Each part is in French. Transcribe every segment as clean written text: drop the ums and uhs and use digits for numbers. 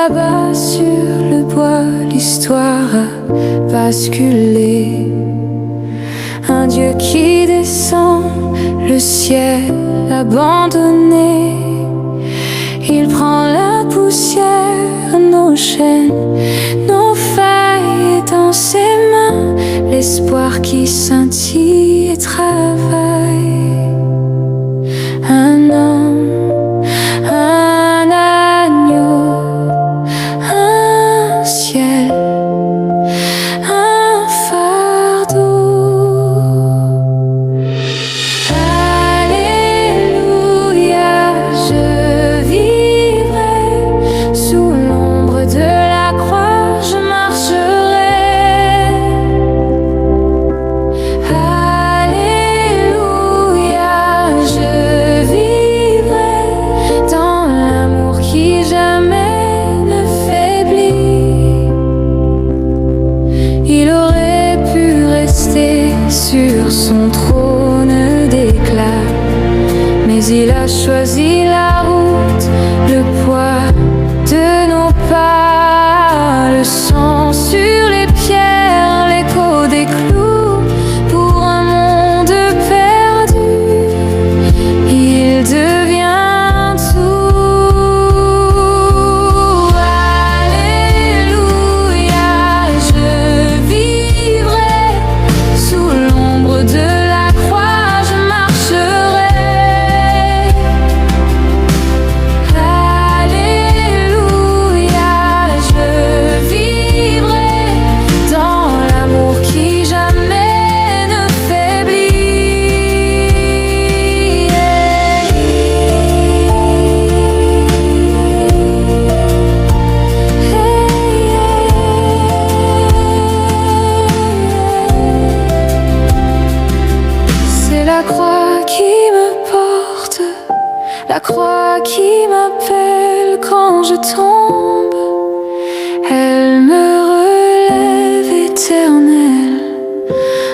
là-bas sur le bois, l'histoire a basculé. Un Dieu qui descend, le ciel abandonné. Il prend la poussière, nos chaînes, nos failles dans ses mains, l'espoir qui scintille et travaille. Un homme, un agneau, un ciel, un fardeau. Alléluia, je vivrai sous l'ombre de la croix, je marcherai. Alléluia, je vivrai dans l'amour qui jamais ne faiblit. Il aurait pu rester sur son trône d'éclat, mais il a choisi la route, le poids de nos pas, le sang sur les pierres, l'écho des clous, pour un monde perdu. Il devient tout. Alléluia, je vivrai sous l'ombre de la croix, je marcherai. Alléluia, je vivrai dans l'amour qui jamais ne faiblit. C'est la croix qui me porte, la croix qui m'appelle quand je tombe. Elle me relève éternelle,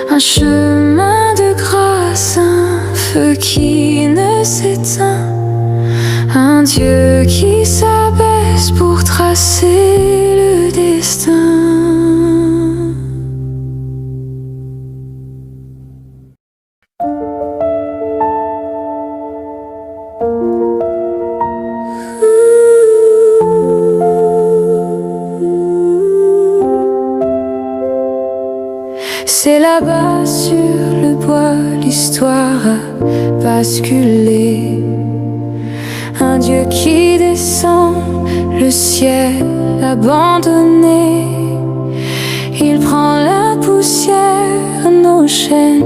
un chemin de grâce, un feu qui ne s'éteint, un Dieu qui s'abaisse pour tracer le destin. C'est là-bas sur le bois, l'histoire a basculé. Un Dieu qui descend, le ciel abandonné. Il prend la poussière, nos chaînes,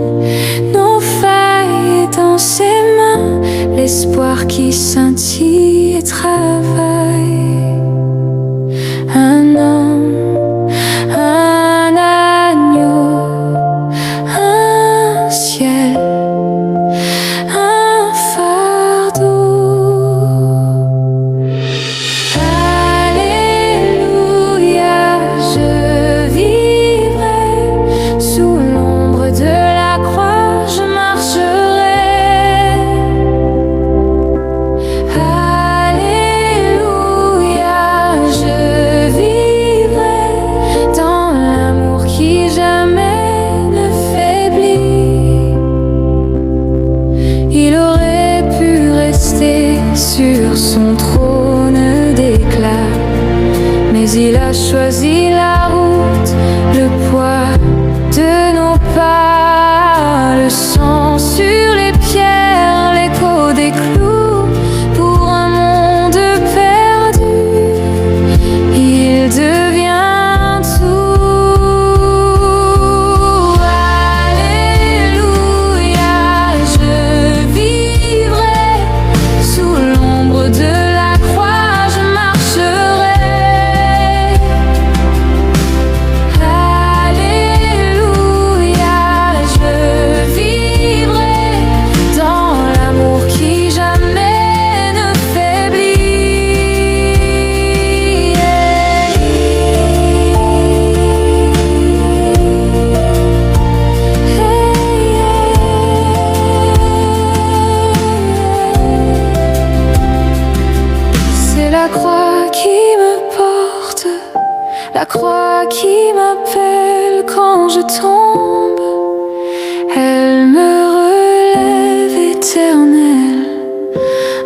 nos failles dans ses mains, l'espoir qui scintille et travaille. Un homme, un agneau, un ciel, un fardeau. Alléluia, je vivrai sous l'ombre de la croix, je marcherai. Alléluia, je vivrai dans l'amour qui jamais ne faiblit. Il aurait pu rester sur son trône d'éclat, mais il a choisi la route, le poids de nos pas, le sang sur les pierres, l'écho des clous, pour un monde perdu. Il devient tout. Alléluia, je vivrai sous l'ombre de la croix, je marcherai. Alléluia. la croix qui m'appelle quand je tombe. Elle me relève éternelle,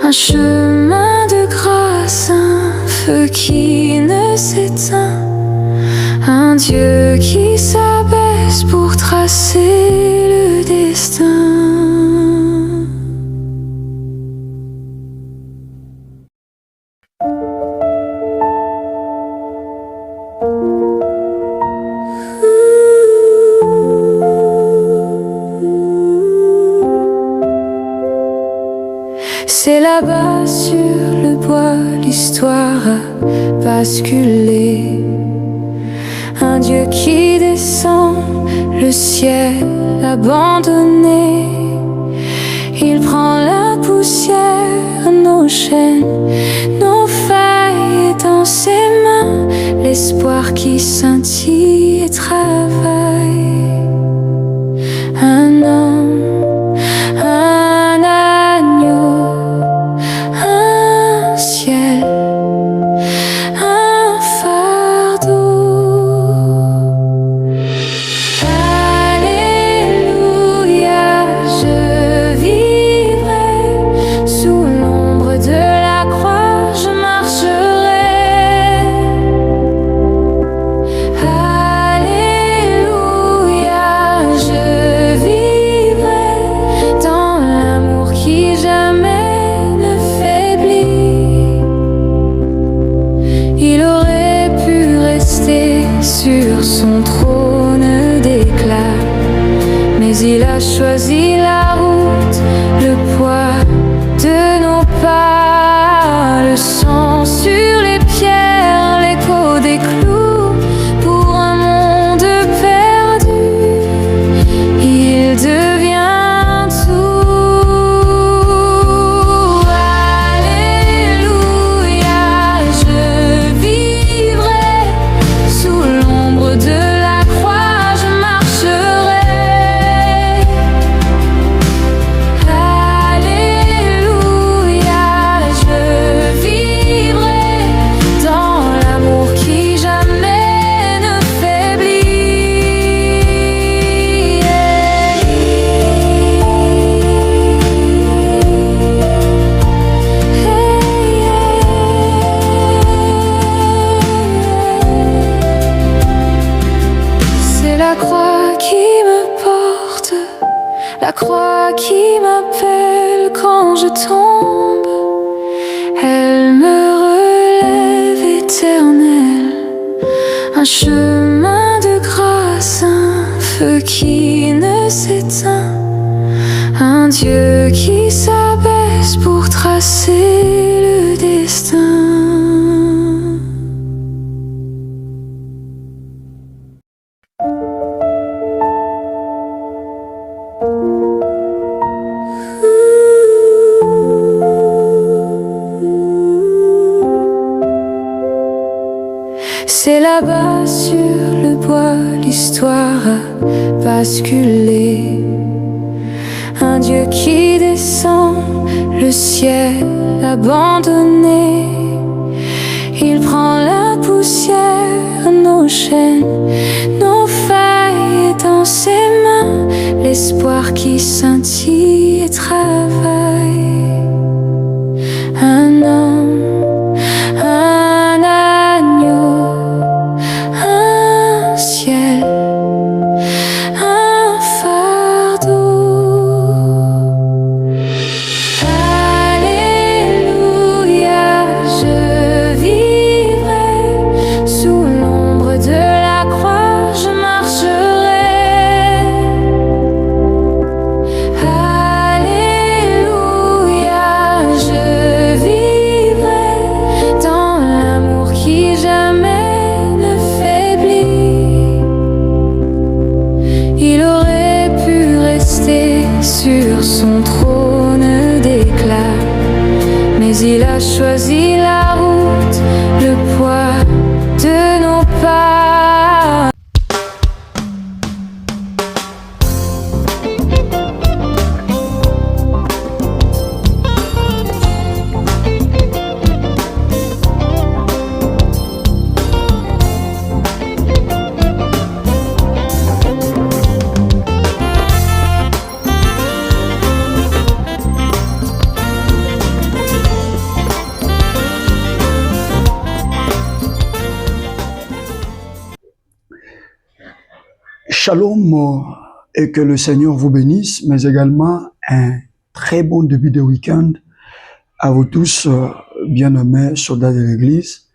un chemin de grâce, un feu qui ne s'éteint, un Dieu qui s'abaisse pour tracer le destin. C'est là-bas sur le bois, l'histoire a basculé. Un Dieu qui descend, le ciel abandonné. Il prend la poussière, nos chaînes, nos failles dans ses mains, l'espoir qui scintille et travaille. Un homme, un agneau, un ciel, un fardeau. Alléluia, je vivrai sous l'ombre de la croix, je marcherai. Alléluia, je vivrai dans l'amour qui jamais ne faiblit. Il aurait pu rester sur son trône d'éclat, mais il a choisi la route, le poids de nos pas, le sang sur les pierres, l'écho des clous, pour un monde perdu. Il devient tout. Alléluia, je vivrai sous l'ombre de la croix, je marcherai. Alléluia, je vivrai dans l'amour qui jamais ne faiblit. C'est la croix qui me porte, la croix qui m'appelle quand je tombe. Elle me relève éternelle, un chemin de grâce, un feu qui ne s'éteint, un Dieu qui s'abaisse pour tracer le destin. C'est là-bas sur le bois, l'histoire a basculé. Un Dieu qui descend, le ciel abandonné. Il prend la poussière, nos chaînes, nos failles dans ses mains, l'espoir qui scintille et travaille. Un homme, un agneau, un ciel, un fardeau. Alléluia, je vivrai sous l'ombre de la croix, je marcherai. Alléluia, je vivrai dans l'amour qui jamais ne faiblit. Il aurait pu rester sur son trône d'éclat, mais il a choisi la route, le poids de nos pas. Shalom et que le Seigneur vous bénisse, mais également un très bon début de week-end à vous tous, bien-aimés soldats de l'Église,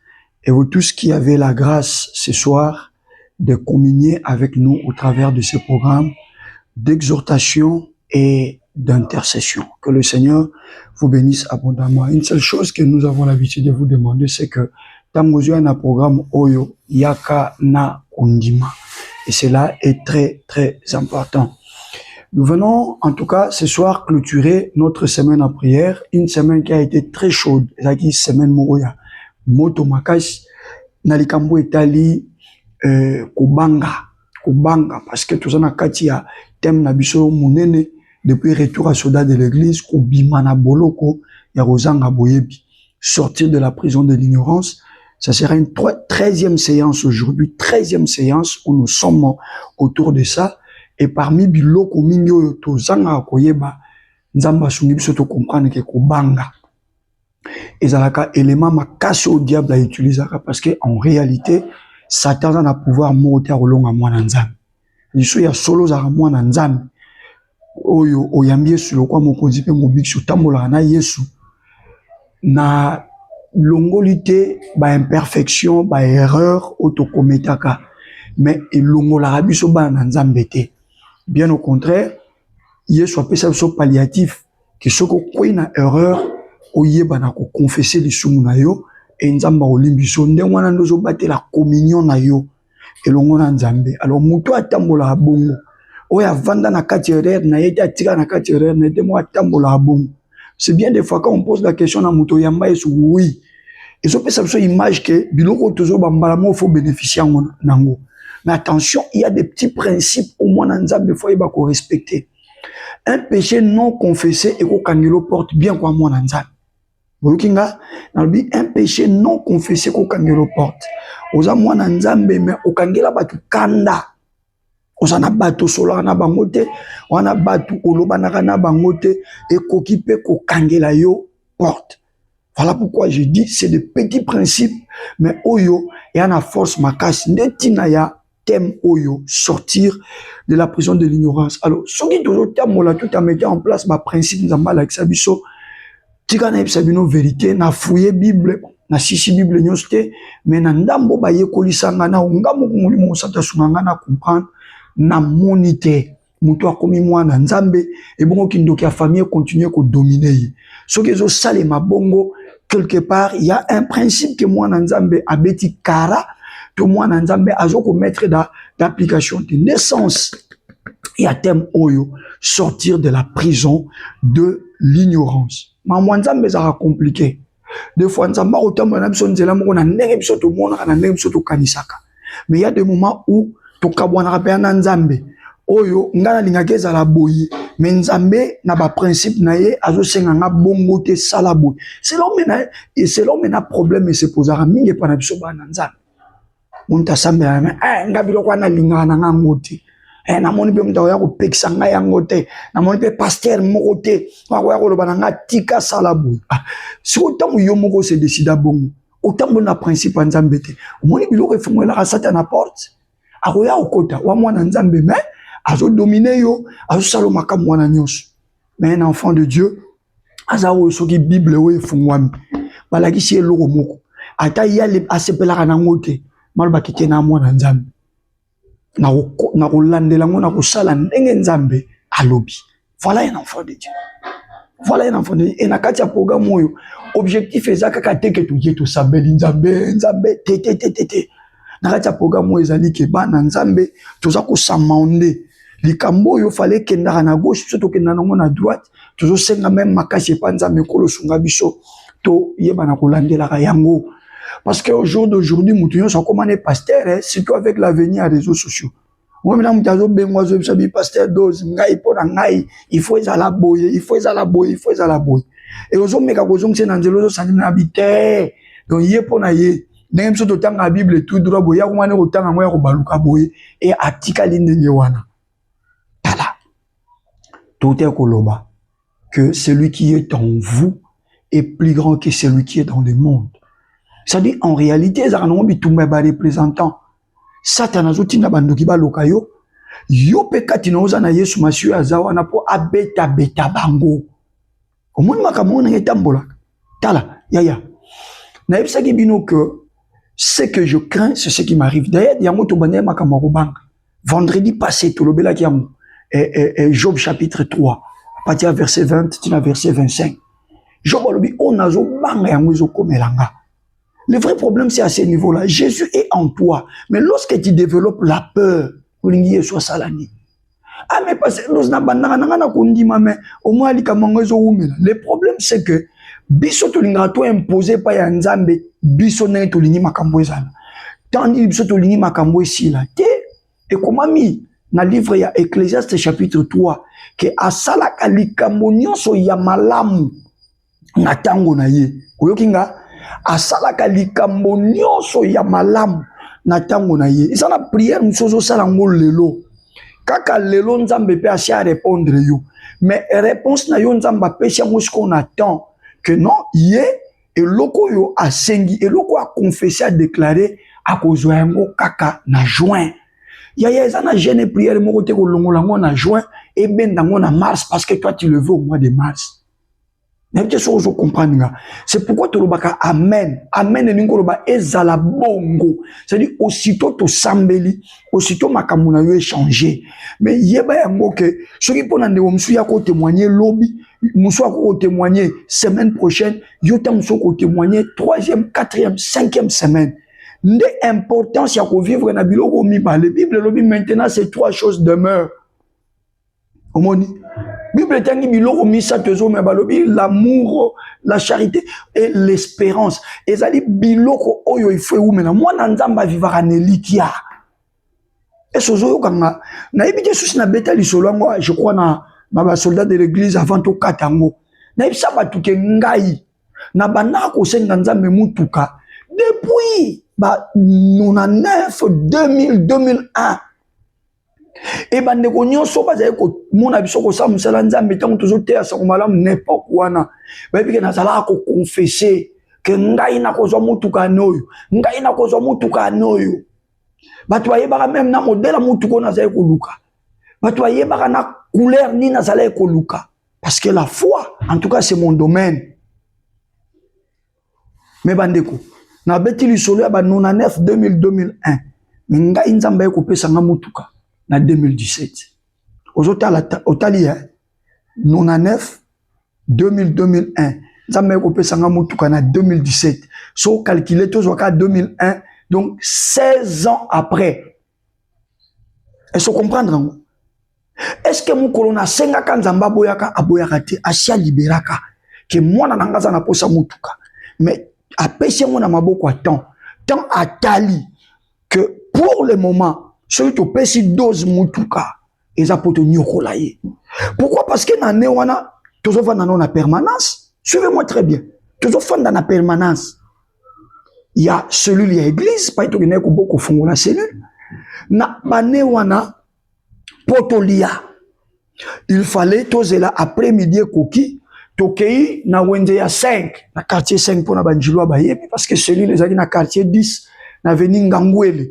et vous tous qui avez la grâce ce soir de communier avec nous au travers de ce programme d'exhortation et d'intercession. Que le Seigneur vous bénisse abondamment. Une seule chose que nous avons l'habitude de vous demander, c'est que Tamozio a un programme Oyo Yaka na Kondima. Et cela est très, très important. Nous venons, en tout cas, ce soir, clôturer notre semaine en prière. Une semaine qui a été très chaude. C'est une semaine Moroya. Moto Makash, Nalikambo Etali, Kubanga, parce que tout ça n'a katia, thème nabiso munene, depuis retour à soldat de l'église, Kubimana Boloko, Yarozanga Boyebi. Sortir de la prison de l'ignorance. Ça sera une 13e séance aujourd'hui, 13e séance où nous sommes autour de ça. Et parmi biloko minyo to zanga koyeba, nzamba sungi biso to comprendre que kubanga. Et zalaka élément makasi au diable à utiliser parce que en réalité, Satan a pouvoir monter à rolonga mwana nzambe. Liso ya solo za mwana nzambe. Oyo oyambi Yesu lokwa mokonzi pe mobikso tambola na Yesu. Na longolité, ba imperfection, ba erreur, autocometaka. Mais longola rabiso ba nanzambete. Bien au contraire, Yesu appelle ça so palliatif. Que ce ko na erreur, oyeba na ko confesser les sumu na yo, et nzamba olimbiso, nde wana ndozo bate la communion na yo, et longola nzambe. Alors, muto atambola bongo. Oya vanda na kati erreur, na yete atira na kati erreur, na yete mo atambola bongo. C'est bien des fois quand on pose la question à Mouto Yamba, oui. Et ça peut être une image que biloko tozo bambalamo faut bénéficier en nango. Mais attention, il y a des petits principes au moins dans Nzambe faut y ba ko respecter. Un péché non confessé et ko kangelo porte bien quoi moi dans Nzambe. Bokinga, un péché non confessé ko kangelo porte. Oza moi dans Nzambe mais o kangela batu kanda. Osana bato solo na bangote, wana batu oloba na bangote et kokipe ko kangela yo porte. Voilà pourquoi je dis c'est des petits principes mais oyo et ana force makasi ndetina ya thème oyo sortir de la prison de l'ignorance. Alors ce qui toujours thème là tout à mettre en place ma principe nzamba la kisabiso tika na ebisabino vérité na fouiller bible na sisi bible nyoste mais na ndambo ba yekolisanga na ngamo kumulimo sata sunanga na comprendre na monité muto akomi mwana nzambe et bongo kindoki a famille continuer ko dominer ce que zo sale mabongo quelque part il y a un principe que moi nzambe abeti kara to moi nzambe azoko mettre d'application de naissance il y a thème oyo sortir de la prison de l'ignorance ma moi nzambe ça compliqué des fois nzamba otamba na biso nzela moko na ndenge biso to mona na ndenge biso to kanisaka mais il y a des moments où to kabwana rapena na nzambe oyo ngana lingakeza la boye mais nzambe na ba principe na ye azosenga nga bongo te sala boye c'est là mena problème et se posera mingi pa na biso ba na nzambe monta sambe na ngabilo kwa na lingana nga ngoti na moni pe mta ya ko pekisa nga ya ngote na moni pe pasteur moko te wa ko loba na nga tika sala boye si otamu yo moko se décida bongo otamu na principe nzambe te moni biloko efungwela ka Satan na porte akoya okota wa mwana nzambe mais azo dominer yo azo salomaka mwana nyonso mais un enfant de Dieu azawo soki bible we fungwami balaki si eloko moko ata yale asepelaka na ngote maloba kite na mwana nzambe na kolandela ngo na kosala ndenge nzambe alobi. Voilà un enfant de Dieu. Voilà un enfant de Dieu. Et na kati ya programme oyo objectif ezaka ka te ke tuye to sabeli nzambe te na kati ya programme oyo ezali ke bana nzambe toza ko samonde likambo yo fallait kenda na gauche biso to kenda nango na droite tozo senga même makasi pa nzambe kolo sunga biso to yeba na kolandela ka yango parce que au jour d'aujourd'hui mutuyo so comme un pasteur surtout avec l'avenir des réseaux sociaux moi maintenant mutazo bengwa zo bisabi pasteur dose ngai pona ngai il faut ezala boye et ozo meka ko zongse na nzelo zo sandi na bité donc yé pona yé ndenge biso to tanga bible tout droit boye ya ko mane ko tanga ngoya ko baluka boye et atika lindenge wana. Tout est koloba que celui qui est en vous est plus grand que celui qui est dans le monde. C'est-à-dire, en réalité, ça n'a pas représentant. Satan a zoti na bandoki ba lokayo, yo pe kati na oza na Yesu Masiyo azawa na po abeta beta bango. Omoni makambo na etambola. Tala, yaya. Na yebisaki bino que ce que je crains, c'est ce qui m'arrive. D'ailleurs, yango to bande makambo robanga. Vendredi passé, to lobela ki yango. Job chapitre 3, à partir du verset 20, tu verset 25. Job alobi on azo banga yango zo komelanga. Le vrai problème, c'est à ce niveau-là. Jésus est en toi. Mais lorsque tu développes la peur, ah, mais parce que le problème, c'est que biso tolinga to imposé par Yanzambe, biso ne tolingi makambo ezala. Tandis biso tolingi makambo esila. Et comment mi na livre ya Ecclésiaste chapitre 3 que asalaka likambo nyonso ya malamu na tango na ye. Oyokinga asalaka likambo nyonso ya malamu na tango na ye. Isa na prière musozo sala ngo lelo. Kaka lelo nzambe pe asia répondre yo. Mais réponse na yo nzamba pe sia ngo ce qu'on attend que non ye eloko yo asengi eloko a confessé a déclaré a kozwa yango kaka na juin. Yaya eza na jeune prière moko te ko longola ngo na juin et ben dango na mars parce que toi tu le veux au mois de mars. C'est pourquoi tu as amen. Amen et n'ingoloba ezala bongo. C'est-à-dire aussitôt tu sambeli, aussitôt makamuna yo échangé. Mais yeba yango que ce qui pona ndeko musu ya ko témoigner lobby, musu ya ko témoigner semaine prochaine, yo ta musu ko témoigner 3e, 4e, 5e semaine. Nde importance ya ko vivre na biloko mibale. Bible lobby maintenant ces 3 choses demeurent. Omoni Bible tangi biloko misa tezo me balobi l'amour, la charité et l'espérance. Ezali biloko oyo ifwe umena mwana nzamba vivara nelikia. Esozo yo kanga na ibite susi na beta lisolo ngo je crois na ba soldat de l'église avant to katango. Na ibisa batuke ngai na banako senga nzambe mutuka depuis ba 99 2000 2001. Et bande ko nyonso bazali ko mona biso ko sa musala nzambe tango tozo te asa ko malamu n'importe wana ba bike na sala ko confesser que ngai na ko zo mutuka noyo ngai na ko zo mutuka noyo batu bayeba même na modèle mutuko na zali ko luka batu bayeba na couleur ni na zali ko luka parce que la foi en tout cas c'est mon domaine. Mais bandeko na beti lisolo ya ba 99 2000 2001 ngai nzambe ko pesa nga mutuka na 2017. Otali 99 2000 2001 nzambe ko pesa nga mutuka na 2017. So calculer to zoka 2001 donc 16 ans après. Est-ce que comprendre? Est-ce que mon colonna senga kanzamba boyaka aboyaka te asia liberaka que mwana nangaza na posa mutuka mais apesi mona maboko temps atali que pour le moment celui qui pèse dose mutuka et ça peut te nyokolaye. Pourquoi? Parce que dans wana toujours fan dans la permanence. Suivez-moi très bien. Toujours fan dans la permanence. Il y a cellule, il y a église, pas tout gagner beaucoup font la cellule. Na bané wana potolia. Il fallait tozer là après-midi koki tokei na wende ya 5 na quartier 5 pour na banjilwa bayebi parce que cellule les na quartier 10 na veni ngangwele.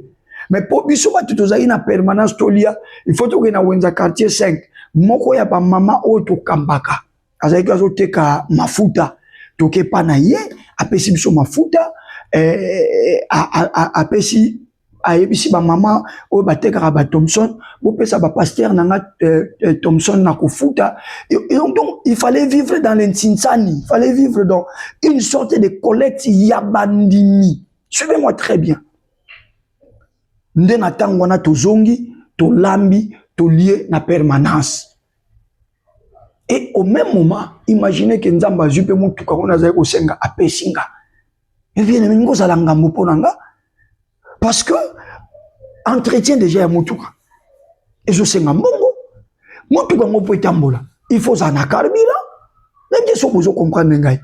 Mais pour biso batu tozali na permanence tolia, il faut que na wenza quartier 5 moko ya ba mama o to kambaka azali kazo teka mafuta toke pa na ye apesi biso mafuta apesi ayebisi ba mama o bateka ba Thompson bo pesa ba pasteur nanga Thompson na kofuta et donc il fallait vivre dans l'intinsani, il fallait vivre dans une sorte de collecte yabandimi. Suivez-moi très bien. Nde na tango na tozongi, to lambi, to lié na permanence. Et au même moment, imaginez que nzamba jupe mutuka on azaye ko senga apesinga. Et bien ningo zalanga mponanga parce que entretien déjà ya mutuka. Et je senga mongo. Mutuka ngo po tambola. Il faut ça na carburant. Même si vous comprenez ngai.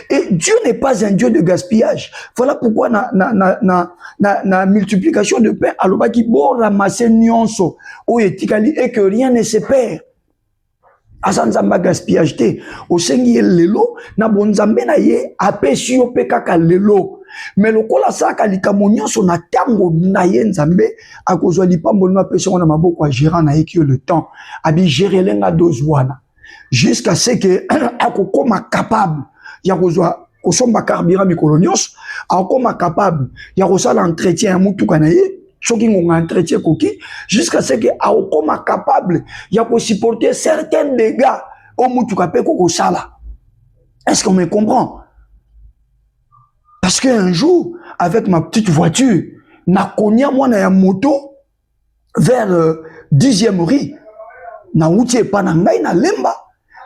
Et Dieu n'est pas un Dieu de gaspillage. Voilà pourquoi na multiplication de pain, alors qui bon ramasser nyonso ou etikali et que rien ne se perd. Asanzamba gaspillage te. Au sengi lelo na bonzambe na ye apesi yo pe kaka lelo. mais lokola saka likambo nyonso na tango na ye nzambe akozwa lipambo lino apesa ngo na maboko ya gérant na ye ki le temps abi gérer lenga dose wana jusqu'à ce que akokoma capable ya kozwa kosomba carburant mikolo nyonso akokoma capable ya kosala entretien ya mutuka na ye soki ngonga entretien koki jusqu'à ce que akokoma capable ya kosupporter certains dégâts au mutuka pe kokosala. Est-ce qu'on me comprend? Parce qu'un jour, avec ma petite voiture, na konya moi na ya moto vers 10e rue, na outie pa na ngai na lemba,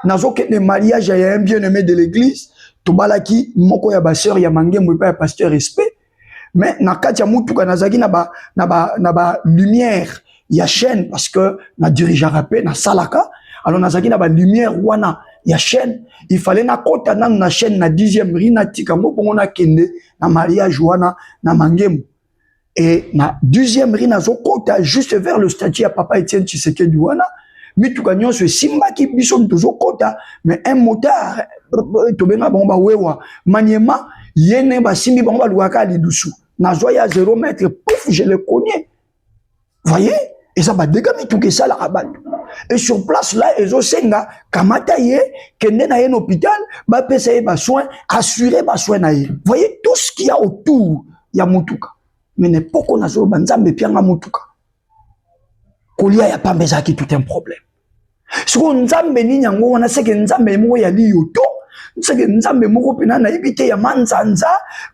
na zoke de mariage ya un bien-aimé de l'église, tobalaki moko ya ba sœur ya mangembo pa ya pasteur respect, mais na kati ya mutuka nazaki na ba lumière ya chaîne parce que na dirigeant pe na salaka, alors nazaki na ba lumière wana ya chaîne, il fallait na kota na chaîne na 10e rue na tikango pongo na kende na mariage wana na mangembo. Et na 12e rue na zokota juste vers le statut à papa Etienne Tshisekedi wana mituka nyonso simba ki biso ntozo kota, mais un motard to benga bomba wewa maniema yene ba simbi bomba luaka lidusu na zoya 0 mètre pouf je le connais. Voyez, et ça va dégamer tout que ça la rabat. Et sur place là, ils ont senga kamata ye kende na un hôpital, ba pesa ye ba soin, assurer ba soin na ye. Voyez tout ce qu'il y a autour ya mutuka. Mais n'importe quoi na zo banzambe pianga mutuka. Kolia ya pa mbezaki tout un problème. Ce qu'on nzambe ni nyango wana seke nzambe moko ya liyoto, seke nzambe moko pena na ibite ya manzanza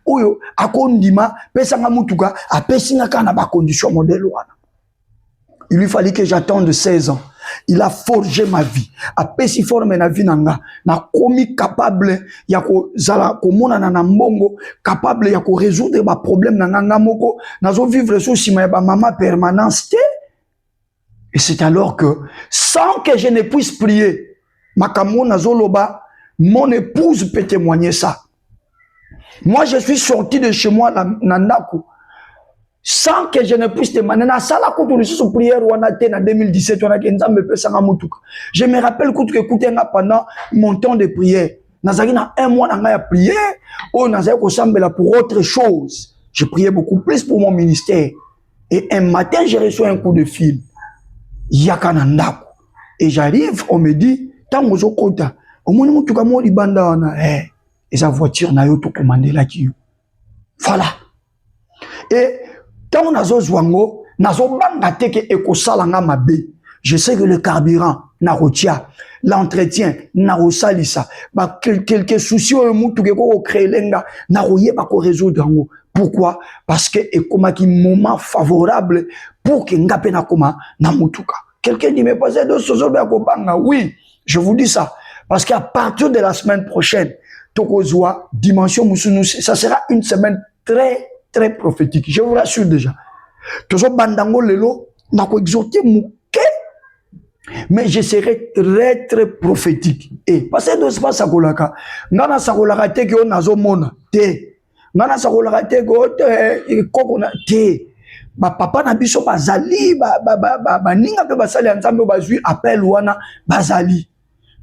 oyo akondima pesa nga mutuka apesi nga kana ba condition modèle wana. Il lui fallait que j'attende 16 ans. Il a forgé ma vie. A pesi forme na vie nanga. Na komi capable ya ko zala ko mona na mbongo, capable ya ko résoudre ba problème nanga moko, nazo vivre sous sima ya ba mama permanence. Et c'est alors que sans que je ne puisse prier, makamo nazo loba, mon épouse peut témoigner ça. Moi je suis sorti de chez moi na ndako. Sans que je ne puisse demander, na sala kutu sur prière wana te na 2017 wana ke nzambe pesa nga mutuka. Je me rappelle kutu ke kutenga pendant mon temps de prière. Nazaki na un mois na nga ya prière, o nazaki ko sambela pour autre chose. Je priais beaucoup plus pour mon ministère. Et un matin, j'ai reçu un coup de fil. Yaka na ndako. Et j'arrive, on me dit, tango zo kota, o moni mutuka mo libanda wana, et sa voiture na yo to commander la ki yo. Voilà. Et tant nazo zwango, nazo banga teke ekosalanga mabe. Je sais que le carburant na rotia, l'entretien na rosalisa, ba quelques soucis au mutu ke ko créer lenga na roye ba ko résoudre ngo. Pourquoi? Parce que ekomaki moment favorable pour que ngape na koma na mutuka. Quelqu'un dit mais passez de sozo ba ko banga. Oui, je vous dis ça parce qu'à partir de la semaine prochaine, tokozwa dimension musunu, ça sera une semaine très prophétique. Je vous rassure déjà. Toujours bandango lelo, na ko exhorter mouké, mais je serai très prophétique. Et parce que de ce pas sakolaka, ngana sakolaka te ke nazo mona te, ngana sakolaka te ke kokona te. Ba papa na biso bazali ba ninga pe basali nzambe bazui appel wana bazali.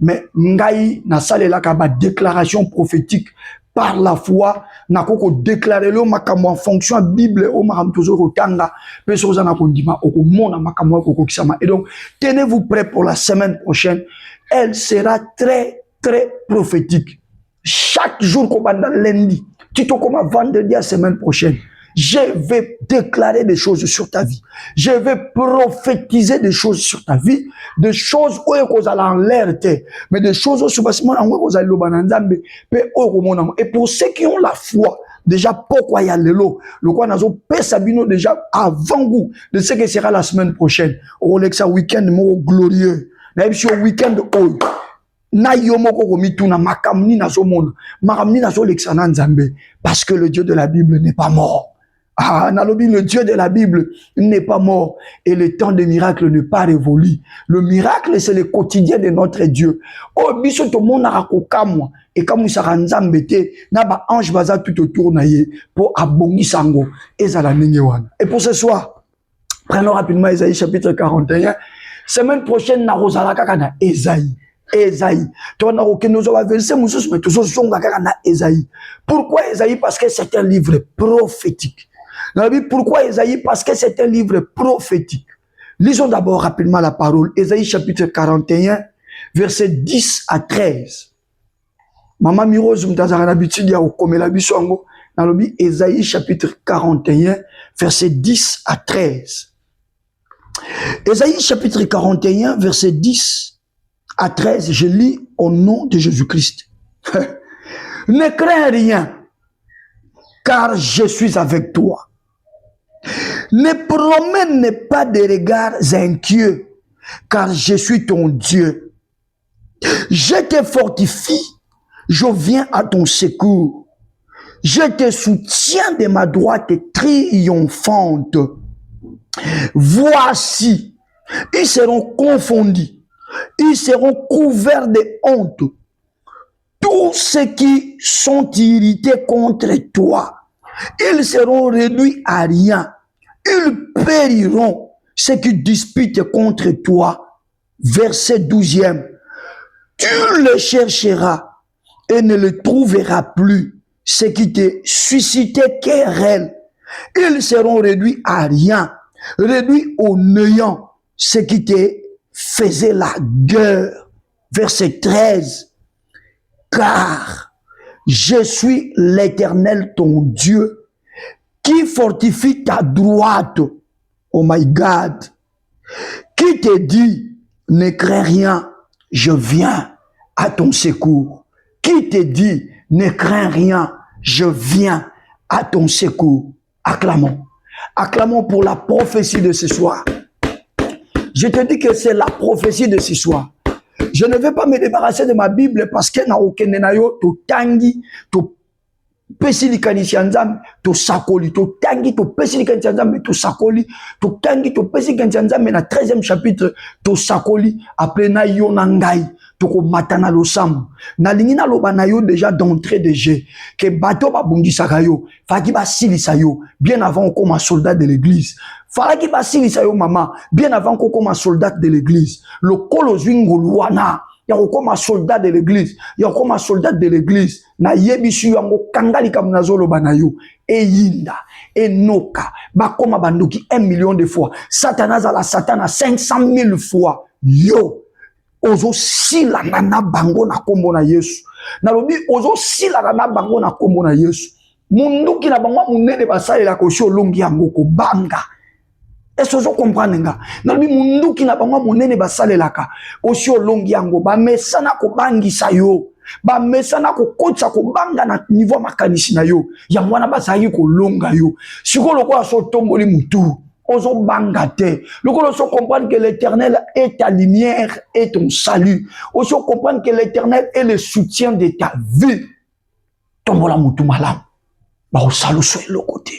Mais ngai na salela ka ba déclaration prophétique. Par la foi, na koko déclarer le makamo en fonction de la Bible, au makamo toujours au tanga, personne n'a condima au monde makamo koko kisama. Et donc, tenez-vous prêts pour la semaine prochaine. Elle sera très prophétique. Chaque jour qu'on va dans lundi, tu te comme vendredi à la semaine prochaine. Je vais déclarer des choses sur ta vie. Je vais prophétiser des choses sur ta vie. Des choses où vous allez en l'air, mais des choses où vous allez l'obananzambe. Et pour ceux qui ont la foi, déjà pourquoi il y a le lot, le quoi n'a pas sabino déjà avant goût de ce que sera la semaine prochaine. Au Lexa week-end glorieux. Même si au week-end oh. Na yomoko komituna makamni na zomona. Makamni na zo Lexa nanzambe. Parce que le Dieu de la Bible n'est pas mort. Ah, Nalobi, le Dieu de la Bible n'est pas mort et le temps des miracles n'est pas révolu. Le miracle, c'est le quotidien de notre Dieu. Oh, biso to mona rakokamwa et comme ça ranzambete, na ba ange baza tout autour naie pour abongi sango et za la wana. Et pour ce soir, prenons rapidement Ésaïe chapitre 41. Semaine prochaine na rozalaka kana Ésaïe. Esaïe. Tu vas aucun nous va verser musus mais toujours son na Esaïe. Pourquoi Esaïe? Parce que c'est un livre prophétique. Pourquoi Esaïe? Parce que c'est un livre prophétique. Lisons d'abord rapidement la parole. Esaïe chapitre 41, verset 10 à 13. Maman Mirose mtazara l'habitude ya okomela biso yango. Nalobi Esaïe chapitre 41, verset 10 à 13. Esaïe chapitre 41, verset 10 à 13, je lis au nom de Jésus-Christ. Ne crains rien, car je suis avec toi. Ne promène pas de regards inquiets, car je suis ton Dieu. Je te fortifie, je viens à ton secours. Je te soutiens de ma droite triomphante. Voici, ils seront confondus, ils seront couverts de honte. Tous ceux qui sont irrités contre toi, ils seront réduits à rien. Ils périront, ceux qui disputent contre toi. Verset 12e. Tu le chercheras et ne le trouveras plus. Ceux qui te suscitaient querelle, ils seront réduits à rien, réduits au néant. Ceux qui te faisaient la guerre. Verset 13. Car je suis l'Éternel ton Dieu, qui fortifie ta droite, oh my God, qui te dit, ne crains rien, je viens à ton secours. Qui te dit, ne crains rien, je viens à ton secours. Acclamons. Acclamons pour la prophétie de ce soir. Je te dis que c'est la prophétie de ce soir. Je ne vais pas me débarrasser de ma Bible parce que na okende na yo to tangi to pesi likanisi nzambe to sakoli to tangi to pesi likanisi nzambe to sakoli to tangi to pesi likanisi nzambe na 13e chapitre to sakoli après na yo na ngai to ko matana losambo na lingi na loba na yo déjà d'entrée de jeu que bato ba bundisaka yo faki ba silisa yo bien avant comme un soldat de l'église. Faki ba silisa yo mama bien avant comme un soldat de l'église. Le kolozwingo luana ya comme un soldat de l'église, ya comme un soldat de l'église na yebisu yango kangali kamnazolo banayo e yinda e noka ba koma banduki 1 million de fois satana la satana 500 000 fois yo ozo sila na bango na kombo na Yesu na lobi ozo sila na bango na kombo na Yesu munduki na bango munene basalela ko sholongi yango ko banga. Est-ce que vous comprenez? Nalbi munduki na bango monene basalelaka osio longi yango ba mesana ko bangisa yo ba mesana ko kotsa ko banga na niveau makanisi na yo ya mwana basayi ko longa yo sikolo ko so tomboli mutu ozo banga te lokolo so comprendre que l'Éternel est ta lumière et ton salut ozo comprendre que l'Éternel est le soutien de ta vie tombola mutu malam ba osalo so le côté.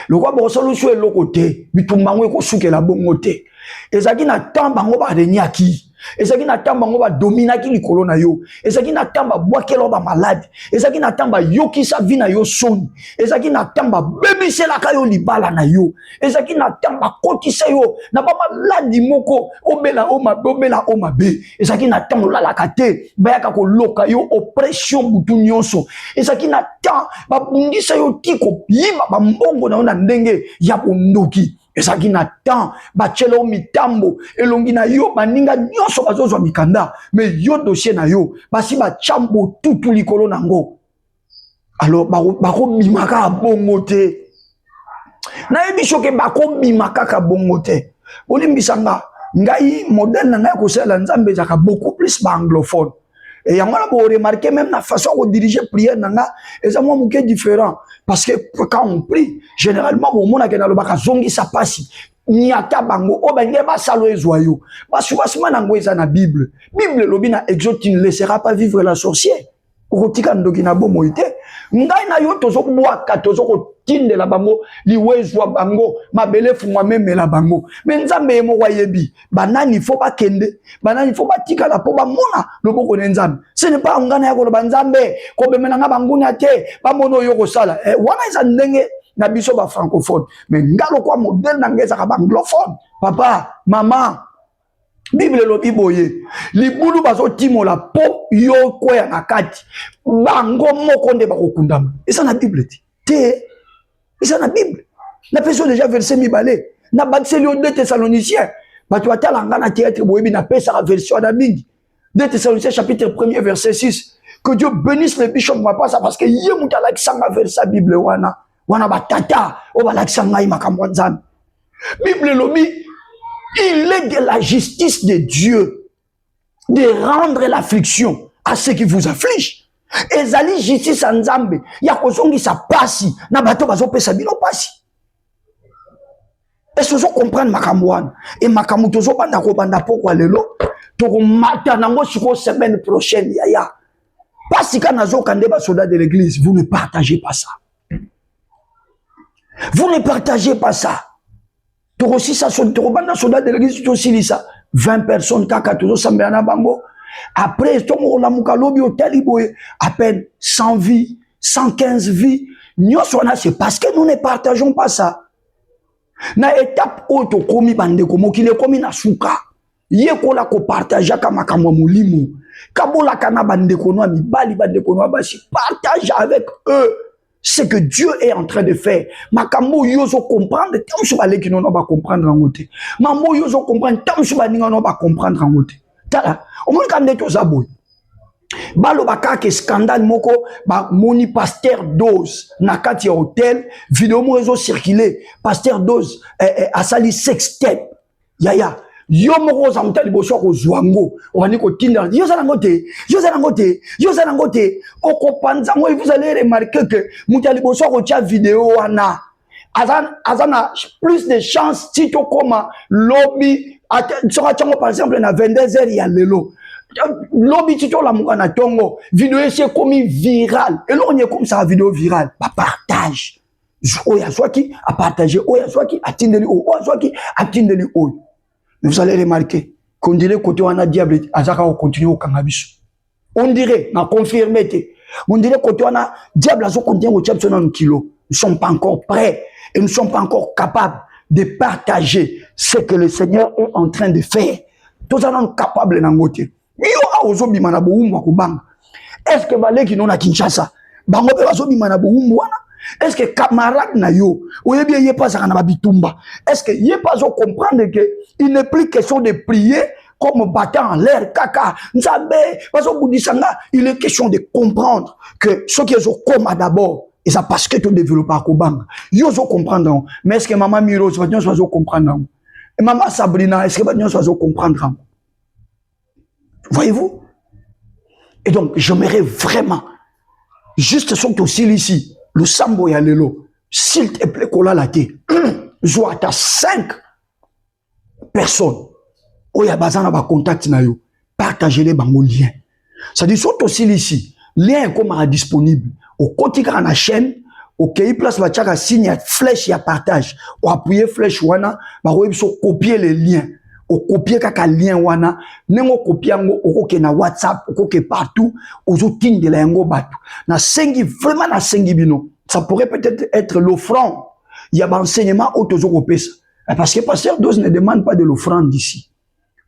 Le roi Borosolo sur le côté, bitumbango ko suke la bongote. Ezaki na tamba ngo ba renyaki. Ezaki na tamba ngo ba dominaki likolo na yo. Ezaki na tamba bwakelo ba malade. Ezaki na tamba yoki sa vie na yo son. Ezaki na tamba bebisela ka yo libala na yo. Ezaki na tamba kotisa yo na ba maladi moko obela o mabe. Ezaki na tamba la kate bayaka ko loka yo oppression butu nyonso. Ezaki na tamba ba bundisa yo tiko yiba ba mbongo na ndenge ya bondoki. Ezaki na temps bachelo mitambo elongi na yo baninga nyonso bazozwa mikanda mais yo dossier na yo basi ba chambo tutu likolo nango alors bako bimaka bongo te na yebi shoke bako bimaka ka bongo te olimbisanga ngai modèle na ngai ko sala nzambe zaka beaucoup plus ba anglophone et yamana bo remarquer même la façon de diriger prière nanga et ça moi mouké différent parce que quand on prie généralement au monde na lobaka zongi sa pasi ni ata bango o benge ba salo ezoyo parce que basima nango eza na bible lobi na Exode tu ne laisseras pas vivre la sorcière okotika ndoki na bomo ite ngai na yo tozo bwaka tozo ko tindela bango liwezwa bango mabele fungwa memela bango mais nzambe mo wayebi banani fo bakende banani fo batika la po bamona loboko ne nzambe ce n'est pas ngana ya ko banzambe ko bemela nga banguna te bamono yo ko sala wana isa ndenge na biso ba francophone mais ngalo kwa modèle na ngeza ka anglophone papa maman Bible lobi boye. Libulu bazo timo la po yo kwa na kati. Bango moko nde bakokundama. Et ça na Bible ti. Et ça na Bible. La personne déjà verset mibale. Na batseli 2 Thessaloniciens. Batu atala ngana théâtre boyebi na pesa version na mingi. 2 Thessaloniciens chapitre 1er verset 6. Que Dieu bénisse le bishop Mapasa parce que yé mutala kisanga verset Bible wana. Wana batata o balakisanga makambo nzambe. Bible lobi il est de la justice de Dieu de rendre l'affliction à ceux qui vous affligent. Ezali justice en Nzambe. Ya kozongi sa pasi. Na bato bazo pesa bino pasi. Est-ce que vous comprenez makamouane? Et makamou tozo banda ko banda poko lelo. Toko mata nango siko semaine prochaine yaya. Pasi kana zo kande ba soldats de l'église. Vous ne partagez pas ça. Vous ne partagez pas ça. Toko si ça son toko banda soldats de l'église to silisa. 20 personnes kaka tozo sambeana bango. Après, à peine 100 vies, 115 vies. C'est parce que nous ne partageons pas ça. Na étape auto komi bande komo kile komi na suka. Ye kola ko partage kama kama mulimo. Kabola kana bande kono mi bali bande kono basi partage avec eux ce que Dieu est en train de faire. Makamo yozo comprendre tant subale ki non ba comprendre en côté. Mamo yozo comprendre tant subale non ba comprendre en côté. Tala, au moins quand on est au balo bakake scandale moko ba moni pasteur Dose nakati hôtel vidéo mo réseau circulé pasteur Dose a sali sextape yaya yo moko za mutali boso ko zwango ovani ko tinda yo za nangote oko panza moi vous allez remarquer que mutali boso ko tia vidéo wana azana plus de chance si to koma lobby par exemple na 22h ya lelo lobby tito la mukana tongo vidéo c'est comme viral et là on est comme ça vidéo virale ba partage oya soit qui a partagé oya soit qui a tindeli oya soit qui a tindeli oya. Vous allez remarquer qu'on dirait côté on a diable azaka on continue au kangabiso on dirait na confirmé on dirait côté on a diable azo continue au chapson en kilo. Nous sommes pas encore prêts et nous ne sommes pas encore capables de partager ce que le Seigneur est en train de faire. Tous sommes capables d'engoter. Est-ce que balé qui non à Kinshasa, bango pe bazo bimana bo umwana? Est-ce que camarade na yo, oye bien yé pas ça na bitumba? Est-ce que yé pas zo comprendre que il n'est plus question de prier comme battant en l'air kaka nzambe bazo budisanga, il est question de comprendre que ce qui est comme d'abord et ça parce que tu développes à Kobanga. Yo zo comprendre mais est-ce que maman Miro va bien zo comprendre? Et maman Sabrina est-ce que va bien zo comprendre? Voyez-vous? Et donc, j'aimerais vraiment, juste son aussi ici, le sambo ya lelo, s'il te plaît, kola la te, joa ta 5 personnes, oya bazana ba contact na yo, partagez-les bango lien. Ça dit, sont aussi ici, lien est comme disponible, au côté de la chaîne, au pays place la tchaka signe, flèche, ya partage, ou appuyer flèche wana, ba copier les liens. Au copier kaka lien wana nengo copiango okoke na WhatsApp okoke partout ozoting de la yango batu na sengi vraiment na sengi bino ça pourrait peut-être être l'offrande il y a enseignement autozo pesa parce que pasteur Dose ne demande pas de l'offrande ici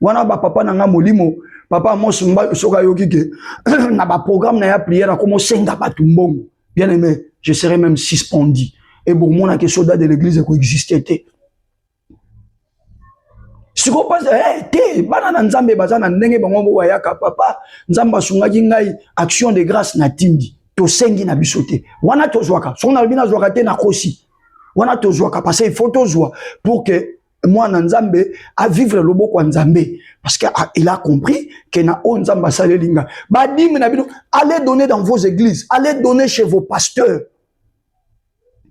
wana ba papa nanga molimo papa mosumba soka yokike na ba programme na ya prière comme senga batu mbongo bien aimé je serais même suspendu et bon mon que soldat de l'église ko existait. Si vous pensez, hey, banana nzambe bazana ndenge bango wayaka papa nzamba sungaki ngai action de grâce na tindi to sengi na bisote wana to zwaka sona bina zwaka te na kosi wana to zwaka parce qu'il faut to zwa pour que moi na nzambe à vivre le boko nzambe parce que il a compris que na on nzamba salelinga ba dim na bino allez donner dans vos églises allez donner chez vos pasteurs.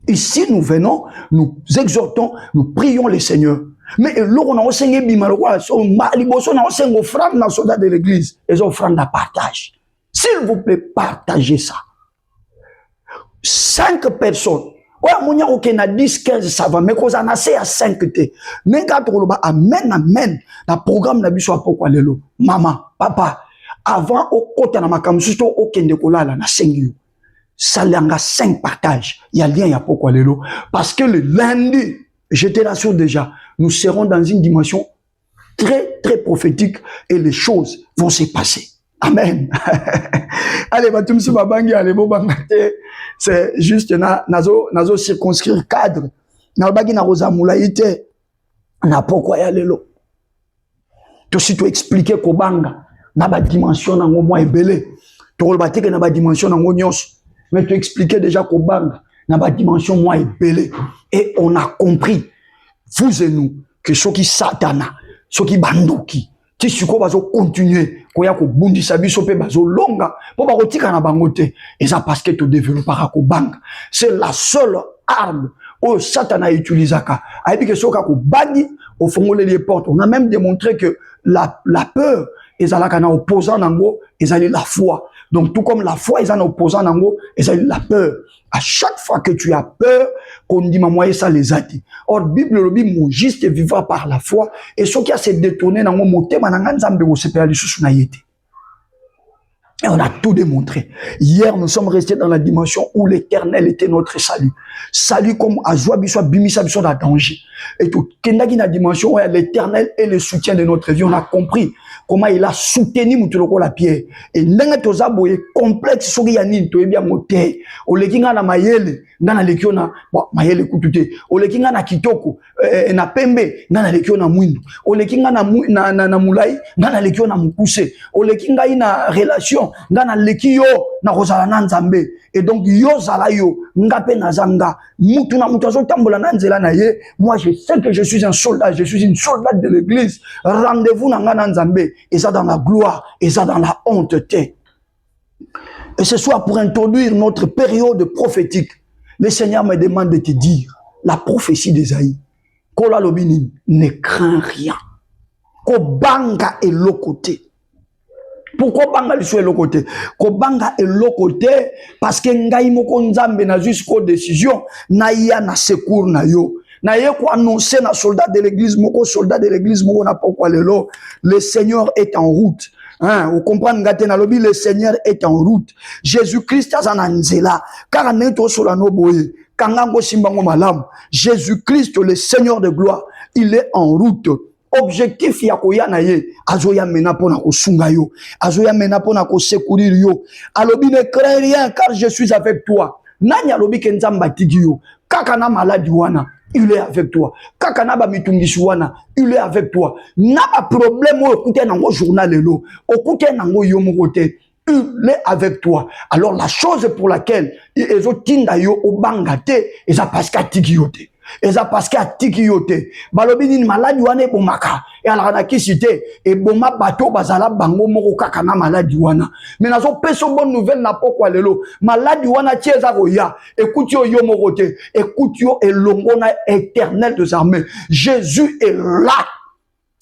Ici nous venons nous exhortons nous prions le Seigneur. Mais l'on a enseigné bimarwa so maliboso na enseigné offrande na soldat de l'église et offrande à partage. S'il vous plaît, partagez ça. 5 personnes. Ouais, mon ya ok na 10 15 ça va mais qu'on en a assez à 5 té. Nenga to ba amen na programme na biso apoko lelo. Maman, papa, avant au kota na makambo surtout okende kolala na sengi. Ça langa 5 partages. Il y a lien ya poko lelo parce que le lundi je te rassure déjà, nous serons dans une dimension très très prophétique et les choses vont se passer. Amen. Allez, batumsi babangi allez bobangate. C'est juste nazo circonscrire cadre. Na bagi na roza mulaite. Na pourquoi ya lelo. To si to expliquer ko banga na ba dimension na ngo moi ebele. To kolbateke na ba dimension na ngo nyos. Mais to expliquer déjà ko banga na ba dimension moi ebele. Et on a compris vous et nous que ce qui satana, ce qui banduki ti siko bazo continuer koya ko bundisa biso pe bazo longa po ba kotika na bangote et ça parce que to développera ko banga c'est la seule arme au satana utilisaka aibi que soka ko bagi au fongole les portes. On a même démontré que la peur ezalaka na opposant nango ezali la foi. Donc tout comme la foi est en opposant nango ezali la peur. À chaque fois que tu as peur, qu'on dit maman ça les a dit. Or Bible le dit mon juste vivra par la foi et ce qui a se détourné dans mon motema na nzambe ko sepela lisusu na yete. Et on a tout démontré. Hier, nous sommes restés dans la dimension où l'Éternel était notre salut. Salut comme Azoua Bissou, Bimisa Bissou dans danger. Et tout, Kendaki na dimension où l'Éternel est le soutien de notre vie. On a compris comment il a soutenu Moutuloko la pierre. Et n'enga toza boye complexe soki ya nini to ebia mote. Olekinga na mayele, ngana lekio na mayele kutute. Olekinga na kitoko, na pembe, ngana lekio na mwindu. Olekinga na mulai, ngana lekio na mukuse. Olekinga ina relation ngana lekio na kozala na nzambe. Et donc yo zala yo ngape na zanga mutu na mutu azotambola na nzela na ye. Moi je sais que je suis un soldat, je suis une soldate de l'église. Rendez-vous na ngana nzambe et ça dans la gloire et ça dans la honte. Et ce soir pour introduire notre période prophétique, le Seigneur me demande de te dire la prophétie d'Ésaïe. Kola lobini ne crains rien. Ko banga et l'autre côté. Pourquoi banga lisou est l'autre côté? Ko banga est l'autre côté parce que ngai moko nzambe na jusqu'aux décisions na ya na secours na yo. Na ye ko annoncer na soldat de l'église moko na pourquoi le Seigneur est en route. Hein, vous comprenez ngate na lobi le Seigneur est en route. Jésus-Christ azana nzela car neto solano boye kangango simbango malam. Jésus-Christ le Seigneur de gloire, il est en route. Objectif ya koya na ye azoya mena pona ko sunga yo azoya mena pona ko secourir yo alobi ne crains rien car je suis avec toi nani alobi ke nzamba tigi yo kaka na maladi wana il est avec toi kaka na ba mitungisi wana il est avec toi na ba problème o écouter nango journal lelo écouter nango yo mokote il est avec toi. Alors la chose pour laquelle ezo tinda yo obangate eza parce que tigi yo te. Et ça parce qu'il y a tiki yote. Balobi ni maladi wane bomaka. Et alors na kisite et boma bato bazala bango moko kaka na maladi wana. Mais nazo peso bonne nouvelle na pokwa lelo. Maladi wana tieza roya. Écoute yo morote. Écoute yo elongona éternel des armées. Jésus est là.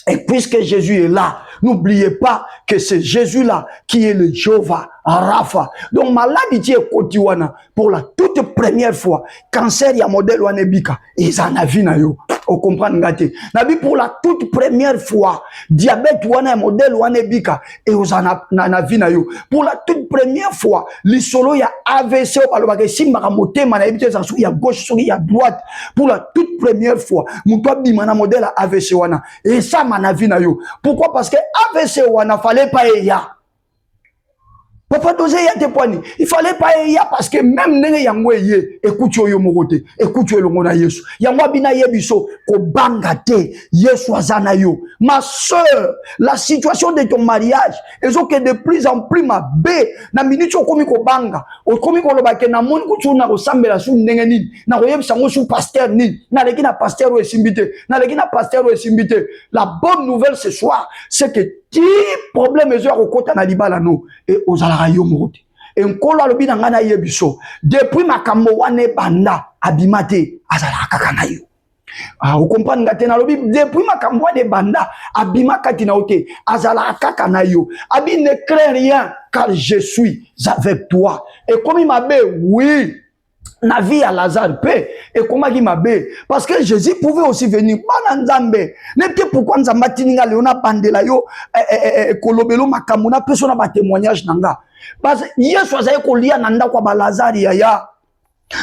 Et puisque Jésus est là, n'oubliez pas que c'est Jésus-là qui est le Jéhovah Rapha. Donc, maladie qui est kotiwana pour la toute première fois, cancer ya modèle wanebika, ils en a vu na yo. Vous comprenez ngate. Nabi pour la toute première fois, diabète wana modèle wanebika et vous en a vu na yo. Pour la toute première fois, l'isolo ya AVC au balobake simba motema na ebite sansu ya gauche sur ya droite. Pour la toute première fois, muto bimana modèle AVC wana et ça mana vu na yo. Pourquoi? Parce que AVC wana fallait pas ya. Papa dosé ya te poani. Il fallait pas y parce que même nenge yangwe ye écoute yo morote écoute yo longona Yesu. Yangwa bina yebiso ko bangate Yesu azana yo. Ma sœur, la situation de ton mariage ezo que de plus en plus ma bé na minute okomi ko banga. Okomi ko lobake na moni kutu na ko sambela su ndenge nini. Na ko yebisa ngo su pasteur nini. Na leki na pasteur o esimbité. Na leki na pasteur o esimbité. La bonne nouvelle ce soir, c'est que ti problème ezo ko kota na libala no et ozala yo morote. Et nkolo alobi na ngana yebiso depuis makambo wane banda abimate azala kaka na yo. Ah, vous comprenez ngate na lobi depuis makambo wane banda abimaka tina ote azala kaka na yo. Abi ne crains rien car je suis avec toi. Et comme il m'a dit oui, na vie à Lazare paix et comment il m'a bé parce que Jésus pouvait aussi venir bana nzambe n'était pourquoi nzamba tininga leona bandela yo kolobelo makamuna personne ba témoignage nanga parce que Yesu azaye kolia nanda kwa Lazare ya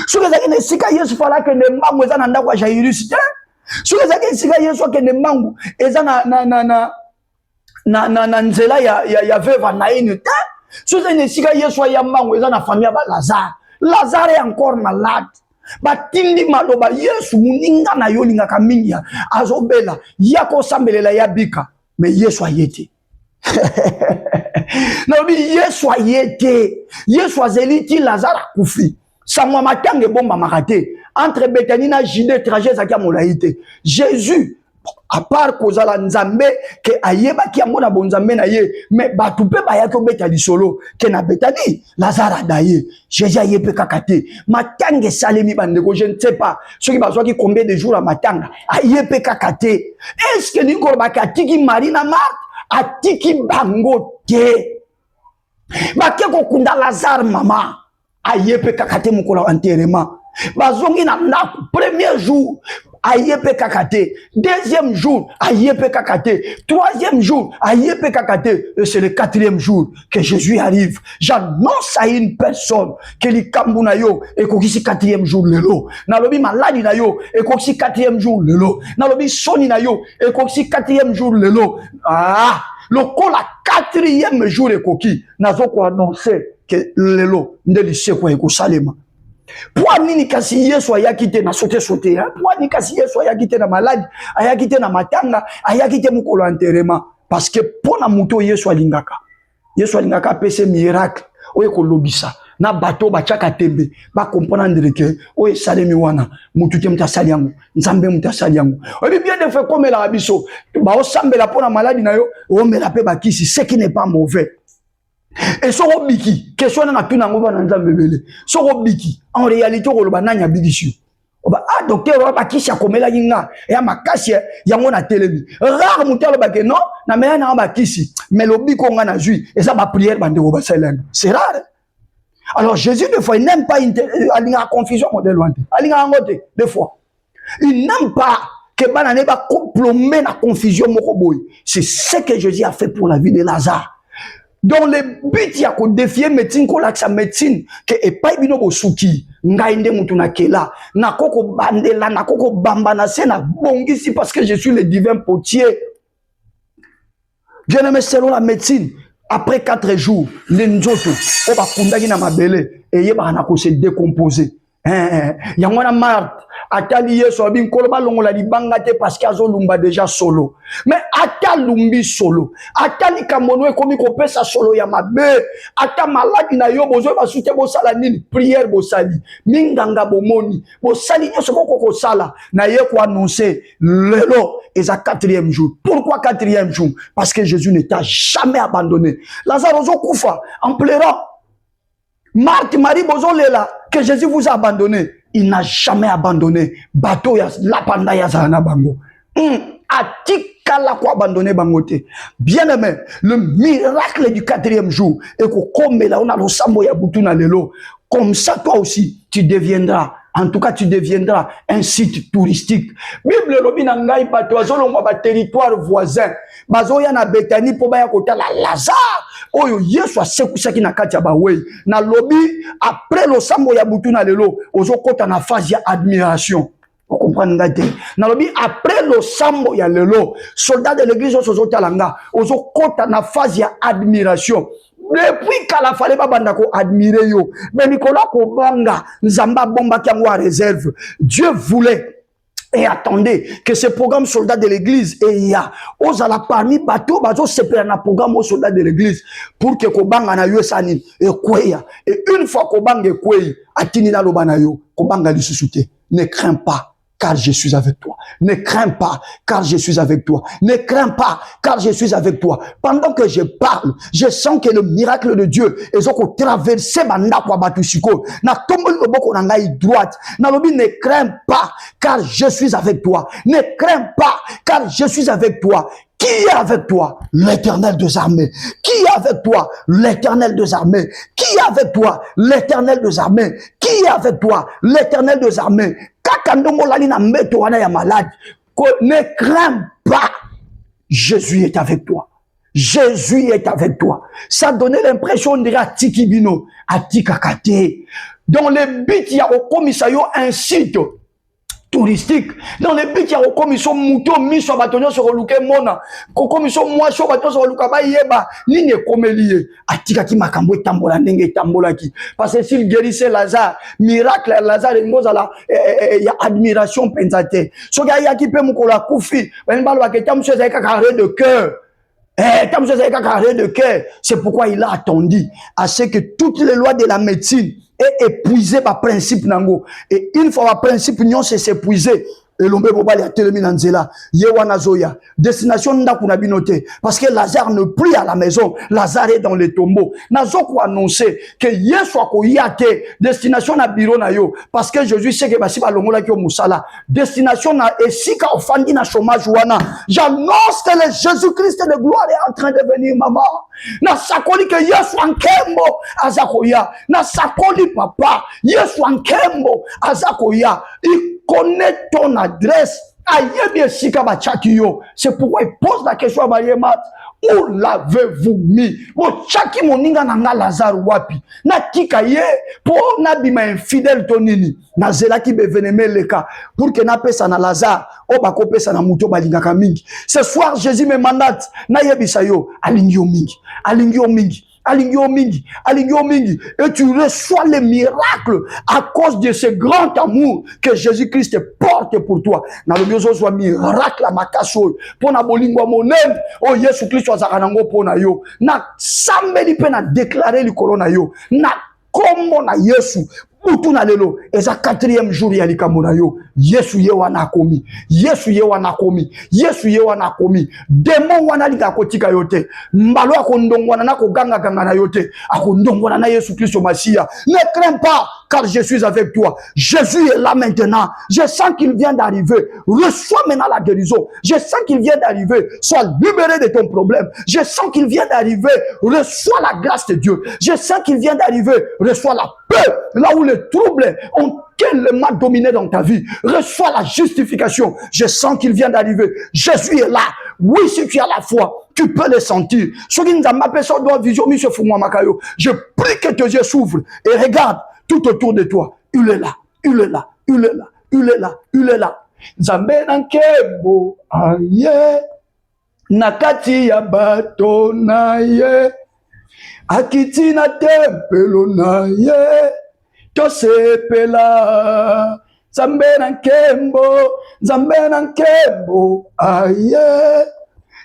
soki ezaki na esika Yesu fala ke ne mbangu eza nanda kwa Jairus te soki ezaki esika Yesu ke ne mbangu eza na na nzela ya veuve Naïn te. Soza ne sika Yesu ya mango eza na famille ba Lazare. Lazare est encore malade. Batindi maloba Yesu muninga na yo linga kamingia azobela yako sambelela ya bika mais Yesu ayete. Nabi Yesu ayete. Yesu azeliti Lazare kufi. Samwa matange bomba makate entre Bethanie na Judée trajet zakia molaïte. Jésus à part kozala nzambe ke ayeba ki amona bonzambe na ye mais batu pe ba yako beta di solo ke na Bethanie Lazare daye Jésus ayepe kakate matange salemi bandeko je ne sais pas ceux qui bazwa ki combien de jours à matanga ayepe kakate est-ce que ni ko bakati ki Marina Marthe atiki bango te bake ko kunda Lazare mama ayepe kakate mukola enterrement bazongi na ndako premier jour ayepe kakate, deuxième jour ayepe kakate, troisième jour ayepe kakate, et c'est le quatrième jour que Jésus arrive. J'annonce à une personne que li kambu na yo et kokisi quatrième jour lelo, nalobi maladi na yo et kokisi quatrième jour lelo, nalobi soni na yo et kokisi quatrième jour lelo. Ah, lokola quatrième jour et koki nazo ko annoncer que lelo ndeli seko eko salema. Pour nini kasi Yesu ayakite na sauter pour nini kasi Yesu ayakite na malade ayakite na matanga ayakite mukolo enterrement parce que pour na muto Yesu alingaka pese miracle oye ko lobisa na bato ba chaka tembe ba comprendre que oye salemi wana mutu ke mtasali yango nzambe mtasali yango obi bien de fait comme la biso ba osambela pour na malade na yo o mela pe ba kisi ce qui n'est pas mauvais. Et so biki question na tuna ngo bana nzambe bele so biki en réalité ko loba nanya bidishu oba ah docteur ba kisha komela yinga ya makasi yango na telemi rare mutalo ba ke non na meya na ba kisi mais lo biko nga na jui et ça ba prière bande ko ba seleng c'est rare. Alors Jésus des fois il n'aime pas alinga confusion modèle loin alinga ngote des fois il n'aime pas que bana ne ba plomber na confusion moko boy. C'est ce que Jésus a fait pour la vie de Lazare. Dans le but ya ko défier médecine ko la médecine que e pa bino bosuki ngai nde mutu na kela na koko bandela na koko bamba na sena bongisi parce que je suis le divin potier. Bien aimé, selon la médecine après 4 jours le nzoto o ba kundaki na mabele et yeba na ko se décomposer yango na Marthe atali Yesu abi nkoloba longola libanga te parce que azolumba déjà solo mais ata lumbi solo atali kamono ekomi kopesa solo ya mabe ata maladi na yo bozo basute bosala nini prière bosali minganga bomoni bosali nyonso koko sala na ye ko annoncer lelo eza 4e jour. Pourquoi 4e jour? Parce que Jésus ne t'a jamais abandonné. Lazare ozo kufa en pleurant. Marthe, Marie, bozolela que Jésus vous a abandonné. Il n'a jamais abandonné. Bateau ya la panda ya zana bango. Atika la ko abandonné bangote. Bien aimé, le miracle du 4e jour et ko comme là on a le sambo ya butuna lelo. Comme ça toi aussi tu deviendras. En tout cas, tu deviendras un site touristique. Bible lobi na ngai bato azolongwa ba territoire voisin. Bazoya na Bethanie po baya kotala Lazare. Oyo Yesu asekusaki na kati ya bawei. Na lobi après le sambo ya butuna lelo, ozokota na phase ya admiration. Vous comprenez ngate. Na lobi après le sambo ya lelo, soldats de l'église ozotalanga, ozokota na phase ya admiration. Depuis qu'à fallait pas bandako admirer yo, mais Nicolas Kobanga, Nzamba Bomba qui a réserve. Dieu voulait et attendez que ce programme soldat de l'église et il y a aux ala parmi bateau bazo separa na programme aux soldats de l'église pour que Kobanga na yo sani et kweya et une fois Kobanga kwei atini na lobana yo Kobanga lisusuté. Ne crains pas car je suis avec toi. Ne crains pas, car je suis avec toi. Ne crains pas, car je suis avec toi. Pendant que je parle, je sens que le miracle de Dieu est au traverser ma nakwa batusiko. Na tombe le boko na ngai droite. Na lobi ne crains pas, car je suis avec toi. Ne crains pas, car je suis avec toi. Qui est avec toi? L'Éternel des armées. Qui est avec toi? L'Éternel des armées. Qui est avec toi? L'Éternel des armées. Qui est avec toi? L'Éternel des armées. Ne crains pas. Jésus est avec toi. Jésus est avec toi. Ça donnait l'impression de Tikibino, à Tikakate. Dans le but, il y a au commissariat un site touristique. Dans les pays qui ont comme ils sont moutons, mis sur bâtonnier sur le louquet mona, comme ils sont moi sur bâtonnier sur le louquet ba yeba, ligne comme lié. Atika ki makambo tambola nenge tambola ki. Parce que s'il guérissait Lazare, miracle Lazare et ngoza la y a admiration pensate. So ga ya ki pe mukola kufi, ben balwa ke tam se ka carré de cœur. Tam se ka carré de cœur. C'est pourquoi il a attendu à ce que toutes les lois de la médecine est épuisé par principe nango, et une fois par principe non c'est s'épuisé et l'ombe bobali a telemi nanzela yewana zoya destination ndaku na binote parce que Lazare ne plus à la maison, Lazare est dans les tombeaux. Nazo ko annoncer que Yesu akoyate destination na bureau na yo parce que Jésus sait que basi ba longola ki o musala destination na esika ofandi na chômage wana. J'annonce que le Jésus-Christ de gloire est en train de venir maman. Na sakoli que Yesu ankembo azakoya na sakoli papa Yesu ankembo azakoya. Il connaît ton adresse. C'est pourquoi il pose la question à Marie-Marthe. Où l'avez-vous mis? Chaki moninga nanga Lazare wapi. Na tika ye pour na bima infidèle tonini. Na zela ki beveneme leka pour que na pesa na Lazare o bako pesa na muto balinga kamingi. Ce soir Jésus me mandate na yebisa yo alingio mingi. Alingio mingi. Alingio mingi, alingio mingi, et tu reçois les miracles à cause de ce grand amour que Jésus-Christ porte pour toi. Na le besoin soit miracle à makaso pour na bolingwa monem oh Jésus Christ soit zakanango pona yo na sambeli pe na déclarer le corona yo na kombo na Yesu. Utuna lelo eza 4e jour ya likambo na yo. Yesu ye wana komi. Yesu ye wana komi. Yesu ye wana komi. Demo wana lika kotika yote. Mbalo akondongwana na koganga ganga na yote. Akondongwana na Yesu Christ Masia. Ne crains pas car je suis avec toi. Jésus est là maintenant. Je sens qu'il vient d'arriver. Reçois maintenant la guérison. Je sens qu'il vient d'arriver. Sois libéré de ton problème. Je sens qu'il vient d'arriver. Reçois la grâce de Dieu. Je sens qu'il vient d'arriver. Reçois la paix. Là où les troubles ont tellement dominé dans ta vie. Reçois la justification. Je sens qu'il vient d'arriver. Jésus est là. Oui, si tu as la foi, tu peux le sentir. Je prie que tes yeux s'ouvrent et regarde tout autour de toi. Il est là. Il est là. Il est là. Il est là. Il est là. Zambe nankebo aye nakati ya bato na ye akiti na tempelo na ye tosepela Zambe nankebo aye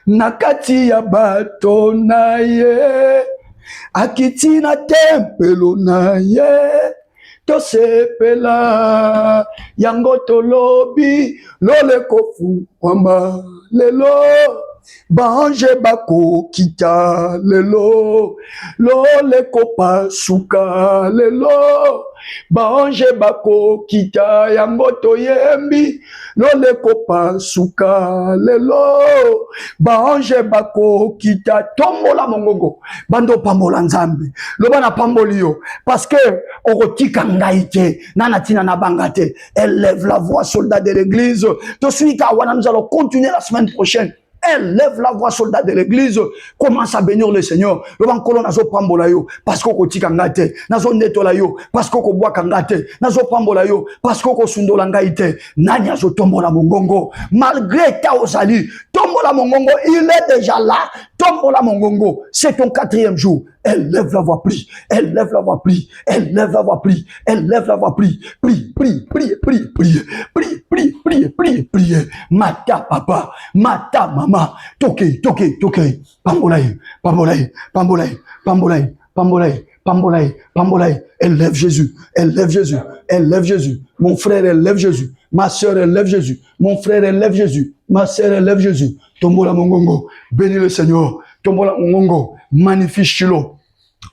nakati ya bato na ye akiti na tempelo na ye tosepela yango tolobi lole kofu wamba lelo Banje bako kita lelo lole kopa suka lelo Banje bako kita yango toyembi lole kopa suka lelo Banje bako kita tombola mongongo bando pambola nzambe loba na pamboli yo parce que okotika ngaite nana tina na bangate. Élève la voix soldat de l'église. To suis ka wana nous allons continuer la semaine prochaine. Élève la voix soldat de l'église. Commence à bénir le Seigneur. Le bankolo nazo pambola yo parce que kotika ngate nazo netola yo parce que ko boaka ngate nazo pambola yo parce que ko sundola ngaite nani azo tombola mongongo malgré ta osali tombola mongongo il est déjà là. Tombola mongongo, c'est ton 4e jour. Élève la voix, prie. Élève la voix, prie. Élève la voix, prie. Élève la voix, prie. Prie, prie, prie, prie, prie. Prie, prie, prie, prie, prie. Mata papa, mata mama. Toke, toke, toke. Pambolaï, pambolaï, pambolaï, pambolaï, pambolaï, pambolaï, pambolaï. Élève Jésus, élève Jésus, élève Jésus. Mon frère, élève Jésus. Ma soeur, élève Jésus. Mon frère, élève Jésus. Ma soeur, élève Jésus. Tombola mongongo, bénis le Seigneur. Tombola mongongo, magnifie Shiloh.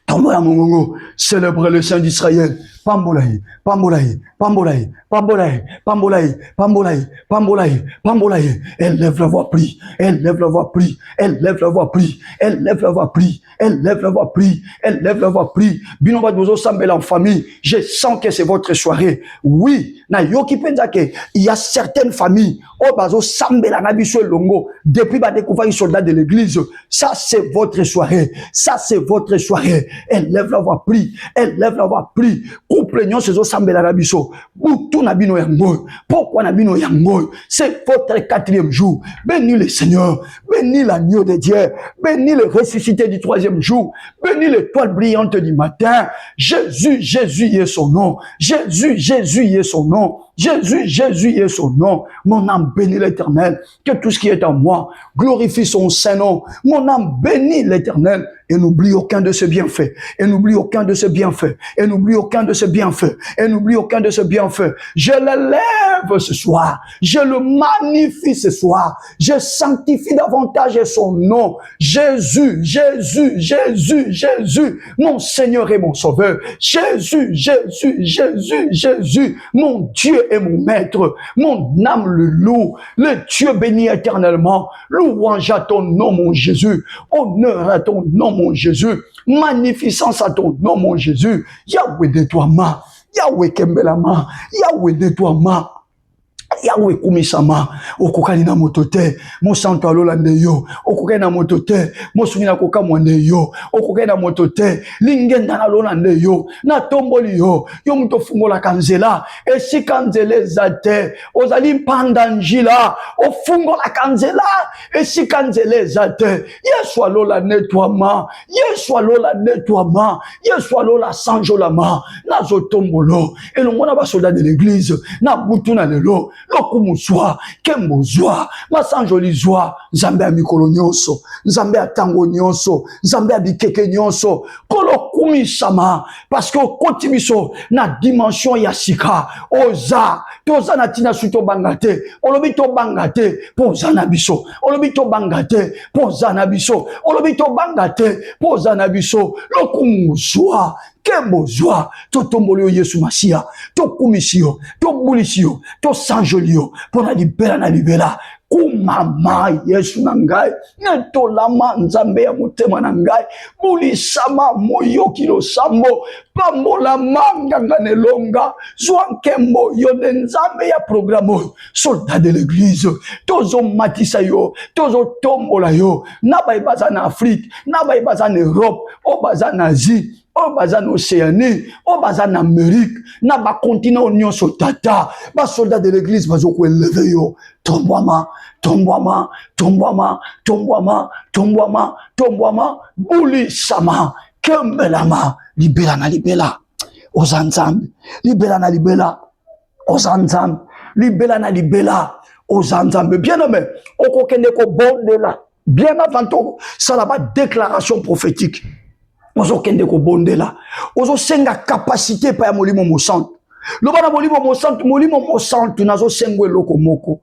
Tombola mongongo, célèbre le Saint d'Israël. Pambolaï, pambolaï, pambolaï, pambolaï, pambolaï, pambolaï, pambolaï, pambolaï. Élève la voix, prie. Élève la voix, prie. Élève la voix, prie. Élève la voix, prie. Élève la voix, prie. Élève la voix, prie. Binoba dozo sambel en famille. Je sens que c'est votre soirée. Oui, na yoki penzake. Il y a certaines familles. Oh bazo sambel en abisso longo. Depuis ba découvert les soldats de l'église. Ça c'est votre soirée. Ça c'est votre soirée. élève la voix, prie, élève la voix, prie. Couple nyon sezo sambela na biso. Boutou na bino yango. Pourquoi na bino yango? C'est votre 4e jour. Bénis le Seigneur, bénis l'agneau de Dieu, bénis le ressuscité du 3e jour, bénis l'étoile brillante du matin. Jésus, Jésus est son nom. Jésus, Jésus est son nom. Jésus, Jésus est son nom. Mon âme bénit l'Éternel. Que tout ce qui est en moi glorifie son Saint-Nom. Mon âme bénit l'Éternel. Et n'oublie aucun de ses bienfaits. Et n'oublie aucun de ses bienfaits. Et n'oublie aucun de ses bienfaits. Et n'oublie aucun de ses bienfaits. Je l'élève ce soir. Je le magnifie ce soir. Je sanctifie davantage son nom. Jésus, Jésus, Jésus, Jésus, mon Seigneur et mon Sauveur. Jésus, Jésus, Jésus, Jésus, mon Dieu et mon Maître. Mon âme le loue. Le Dieu béni éternellement. Louange à ton nom, mon Jésus. Honneur à ton nom, mon Jésus. Magnificence à ton nom, mon Jésus. Yahweh nettoie-moi. Yahweh kembelama. Yahweh nettoie-moi. Yahweh kumisama. Okokani na motote. Mo santo alola ndeyo. Okokani na motote. Mo sumina koka mwandeyo. Okokani na motote. Lingenda na lola ndeyo. Na tomboli yo. Yo mto fungola kanzela. Esi kanzele zate. Ozali mpanda njila. Ofungola kanzela. Esi kanzele zate. Yesu alola nettoiement. Yesu alola nettoiement. Yesu alola sanjolama. Nazo tombolo. Et le mona ba soldat de l'église. Na butuna lelo. Lokumuswa, kembozwa, masanjolizwa, Nzambe ya mikolo nyonso, Nzambe ya tango nyonso, Nzambe ya bikeke nyonso, kolokumisama, parce que okoti biso na dimension ya sika, oza, toza na tina suto bangate, olobi to bangate, poza na biso, olobi to bangate, poza na biso, olobi to bangate, poza na biso, lokumuswa, kembozwa, to tombolio Yesu Masia, to kumisio, to bulisio, to sanjolio, pona libera na libera, kumama Yesu nangai, neto lama Nzambe ya mutema nangai, bulisama moyo kilo sambo, pambola manga nganelonga, zwankembo yone Nzambe ya programo, soldat de l'église, tozo matisa yo, tozo tombola yo, naba ibaza na Afrique, naba ibaza na Europe, obaza na Asie, o baza na Océanie, o baza na Amérique, na ba continent nyonso tata, ba soldat de l'église bazo ko élever yo, tombwama, tombwama, tombwama, tombwama, tombwama, tombwama, buli sama, kembelama, libela na libela, ozanzambe, libela na libela, ozanzambe, libela na libela, ozanzambe, bien aimé, okokende ko bondela, bien avant tout, ça là-bas déclaration prophétique. Ozo kende ko bondela. Ozo senga capacité pa ya molimo mosantu. Loba na molimo mosantu nazo sengwe loko moko.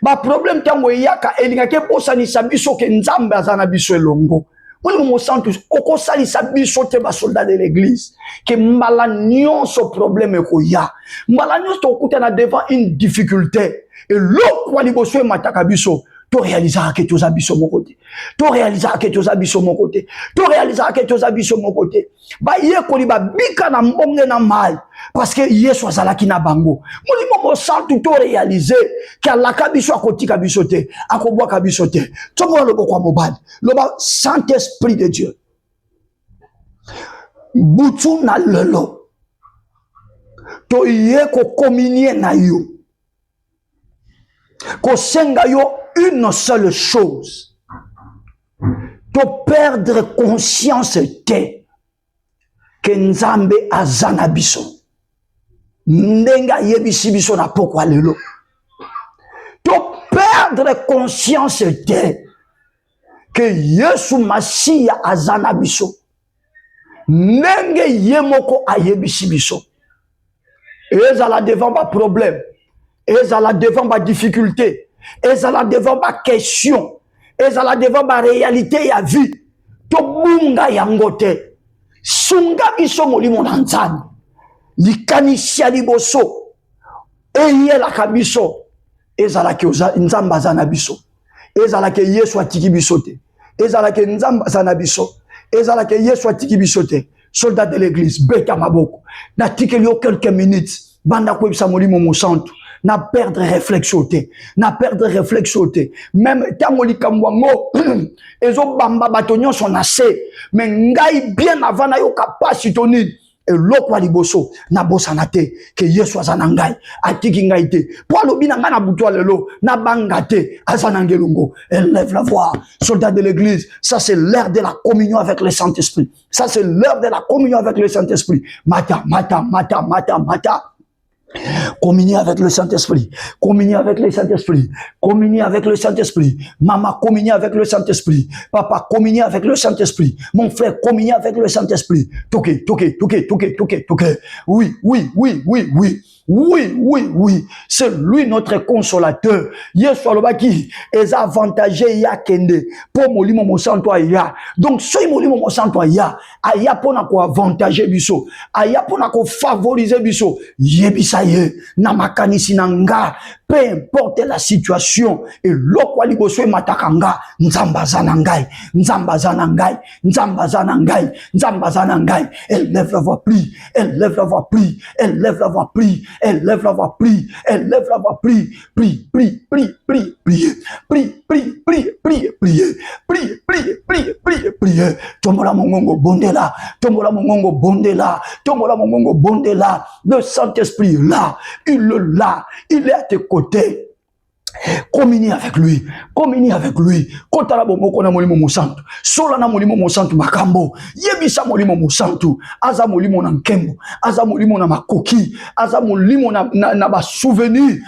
Ba problème tango yaka elinga ke posanisa biso ke Nzambe azana biso elongo. Molimo mosantu okosalisa biso te ba soldat de l'église ke mbala nyonso problème ko ya. Mbala nyonso okutana devant une difficulté et lokwa liboso e mataka biso. Tu réaliseras que tu as habillé sur mon côté. Tu réaliseras que tu as habillé sur mon côté. Tu réaliseras que tu as habillé sur mon côté. Ba ye koli ba bika na mbonge na mal parce que Yesu azalaki na bango. Molimo mosantu to réaliser que la kabiso akoti kabiso te, akobwa kabiso te. Tomo lo bokwa mobali. Lo ba Saint-Esprit de Dieu. Butu na lelo. To ye ko communier na yo. Ko senga yo une seule chose, de perdre conscience te que Nzambe azana biso ndenga yebisi biso na pokwa lelo, de perdre conscience te que Yesu Masia azana biso ndenge yemoko ayebisi biso, ezala devant ba problème, ezala devant ba difficulté, ezala devant ma question, ezala devant ma réalité ya vie, to bunga yangote, sunga biso molimo na Nzambe, likanisia liboso, eyela kabiso, ezala ke Nzambe azana biso, ezala ke Yesu atiki biso te, ezala ke Nzambe azana biso, ezala ke Yesu atiki biso te. Soldat de l'église, beta maboko, natikeli yo quelques minutes, banda kwebisa molimo mosantu, na perdre réflexe ôté, na perdre réflexe ôté. Même tango likamwango ezo bamba batonyo son assez, mais ngai bien avant na yo capacité nini. Et l'autre liboso na bosana te que Yesu azana ngai atiki ngai te po lobi na nga na butwa lelo na banga te azana ngelungo. Élève la voix, soldat de l'église, ça c'est l'heure de la communion avec le Saint-Esprit, ça c'est l'heure de la communion avec le Saint-Esprit. Mata mata mata mata mata. Communier avec le Saint-Esprit, communier avec le Saint-Esprit, communier avec le Saint-Esprit. Maman, communier avec le Saint-Esprit. Papa, communier avec le Saint-Esprit. Mon frère, communier avec le Saint-Esprit. Toqué, toqué, toqué, toqué, toqué, toqué. Oui, oui, oui, oui, oui. Oui, oui, oui, c'est lui notre consolateur. Yesu alobaki, les avantagés ya kende, pour molimo mo santo ya. Donc, ce molimo mo santo ya, aya pona ko avantager biso, aya pona ko favoriser biso. Yebisa ye, na makanisi nanga, peu importe la situation, et lokwa liboso matakanga, nzambazana ngai, nzambazana ngai, nzambazana ngai, nzambazana ngai. Elle lève la voix, prie, elle lève la voix, prie, elle lève la voix, prie. Elle lève la voix, prie, elle lève la voix, prie, prie, prie, prie, prie, prie, prie, prie, prie, prie, prie, prie, prie, prie, prie, prie. Tombola mongongo bondela, tombola mongongo bondela, tombola mongongo bondela. Le Saint-Esprit là, il est à tes côtés. Communier avec lui, communier avec lui. Kota la bomoko na molimo mosantu, sola na molimo mosantu makambo, yebisa molimo mosantu, aza molimo na nkembo, aza molimo na makoki, aza molimo na ba souvenir,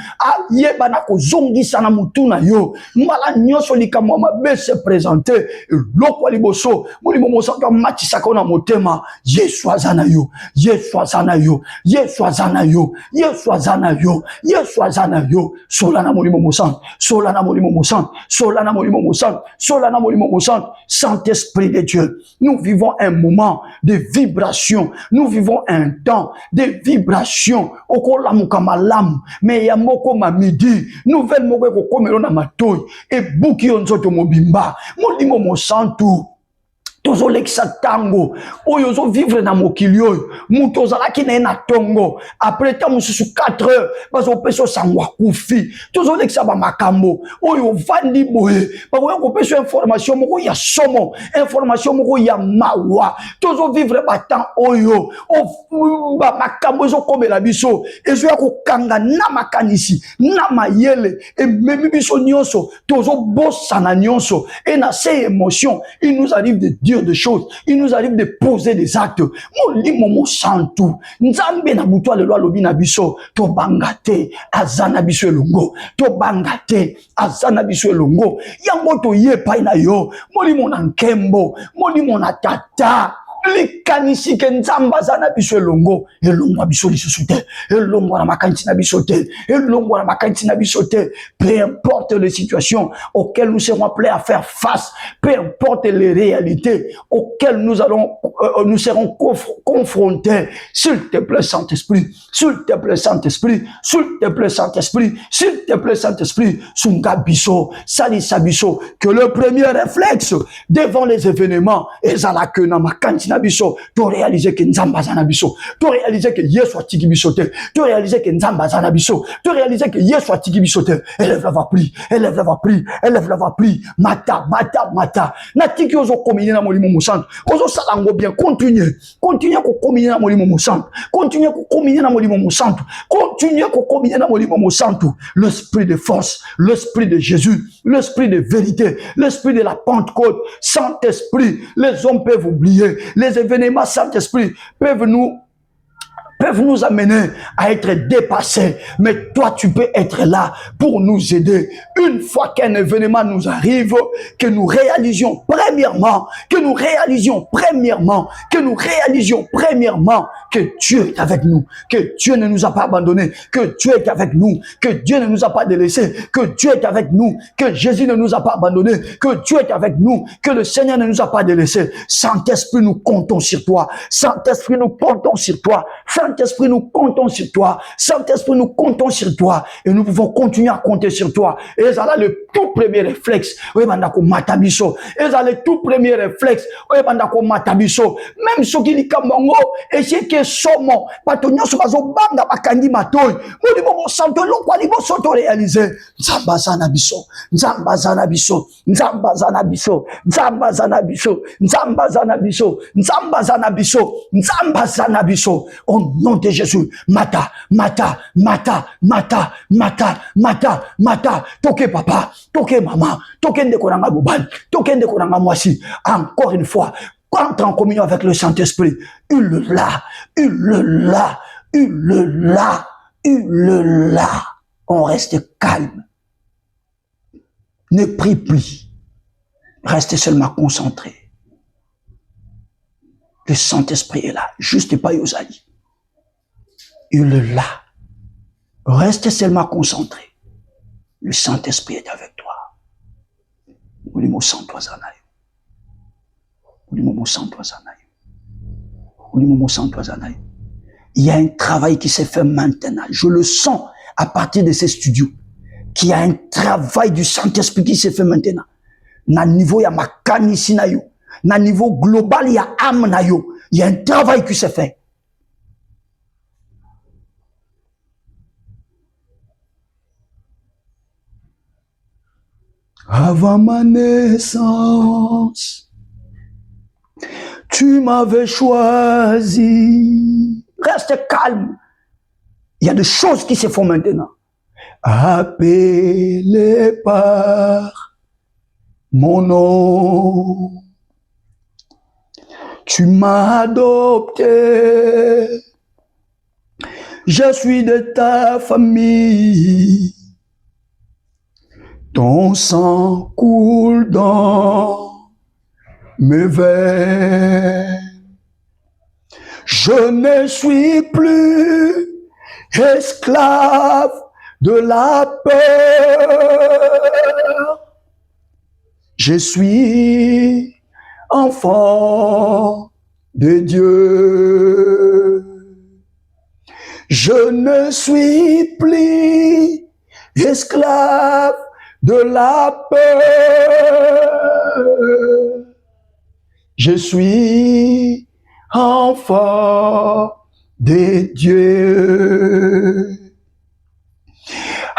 yeba na kozongisa na mutuna yo, mbala nyonso likamwa mabe se présenter, lokwa liboso, molimo mosantu matisa kona motema, Yesu azana yo, Yesu azana yo, Yesu azana yo, Yesu azana yo, Yesu azana yo, sola na molimo mosantu. Solana molimo moussant, solana molimo moussant, solana molimo moussant. Saint-Esprit de Dieu, nous vivons un moment de vibration, nous vivons un temps de vibration. Okola mukamalam, mais ya moko ma midi, nouvelle moko ko komelo na matoy et buki onzoto mobimba, molimo mosantu. Tozo leksa tango oyo zo vivre na mokili oyo muto zalaki na tongo après ta mususu 4 heures bazo peso sangwa kufi tozo leksa ba makambo oyo vandi boye ba ko peso information moko ya somo information moko ya mawa tozo vivre ba temps oyo ba makambo zo komela biso ezo ya ko kanga na makanisi na mayele et même biso nyonso tozo bosana nyonso et na ces émotions il nous arrive de dire de choses, il nous arrive de poser des actes. Molimo mo santu, nzambe na butwa lelo alobi na biso, to bangate, azana biso elongo, to bangate, azana biso elongo, yango to yepa na yo, molimo na nkembo, molimo na tata, likanisi ke nzamba zana biso elongo, elongo biso lisusu te, elongo na makanisi na biso te, elongo na makanisi na biso te, peu importe les situations auxquelles nous serons appelés à faire face, peu importe les réalités auxquelles nous serons confrontés, s'il te plaît Saint-Esprit, s'il te plaît Saint-Esprit, s'il te plaît Saint-Esprit, s'il te plaît Saint-Esprit, sunga biso, salisa biso, que le premier réflexe devant les événements est la que na makanisi na biso, to réaliser que nzamba zana biso, to réaliser que Yesu atiki biso te, to réaliser que nzamba zana biso, to réaliser que Yesu atiki biso te. Élève la voix, prie, élève la voix, prie, élève la voix, prie, mata, mata, mata. Natiki ozo communier na molimo mosantu, ozo salango bien, continuez ko communier na molimo mosantu, continuez ko communier na molimo mosantu, continuez ko communier na molimo mosantu. L'esprit de force, l'esprit de Jésus, l'esprit de vérité, l'esprit de la Pentecôte, Saint-Esprit, les hommes peuvent oublier, les événements Saint-Esprit peuvent nous amener à être dépassés. Mais toi, tu peux être là pour nous aider. Une fois qu'un événement nous arrive, que nous réalisions premièrement que Dieu est avec nous, que Dieu ne nous a pas abandonnés, que Dieu est avec nous, que Dieu ne nous a pas délaissés, que Dieu est avec nous, que Jésus ne nous a pas abandonnés, que Dieu est avec nous, que le Seigneur ne nous a pas délaissés. Saint-Esprit, nous comptons sur toi. Saint-Esprit, nous comptons sur toi. Saint Saint-Esprit, nous comptons sur toi. Saint-Esprit, nous comptons sur toi. Et nous pouvons continuer à compter sur toi. Et ça là le tout premier réflexe. Oui, bandako matabiso. Et ça le tout premier réflexe. Oui, bandako matabiso. Même ceux qui disent Kamongo, et c'est que somo, patonyo sobazo banga bakandi matoy. Modi bobo santo lo kwali bo soto réaliser. Nzamba zanabiso. Nzamba zanabiso. Nzamba zanabiso. Nzamba zanabiso. Nzamba zanabiso. Nzamba zanabiso. Nzamba zanabiso. Au nom de Jésus. Mata, mata, mata, mata, mata, mata, mata. Toke papa, toke maman, toke ndekoranga bobal, toke ndekoranga mwasi. Encore une fois, entre en communion avec le Saint-Esprit. Hule-la, hule-la, hule-la, hule-la. On reste calme. Ne prie plus. Restez seulement concentré. Le Saint-Esprit est là. Juste pas Yosali. Hule-la. Restez seulement concentré. Le Saint-Esprit est avec toi. Il y a un travail qui s'est fait maintenant. Je le sens à partir de ces studios. Qu'il y a un travail du Saint-Esprit qui s'est fait maintenant. Na niveau, il y a ma kanisi na yo. Na niveau global, il y a âme na yo. Il y a un travail qui s'est fait. Avant ma naissance, tu m'avais choisi. Reste calme. Il y a des choses qui se font maintenant. Appelé par mon nom, tu m'as adopté. Je suis de ta famille. Ton sang coule dans mes veines. Je ne suis plus esclave de la peur. Je suis enfant de Dieu. Je ne suis plus esclave de la peur. Je suis enfant de Dieu.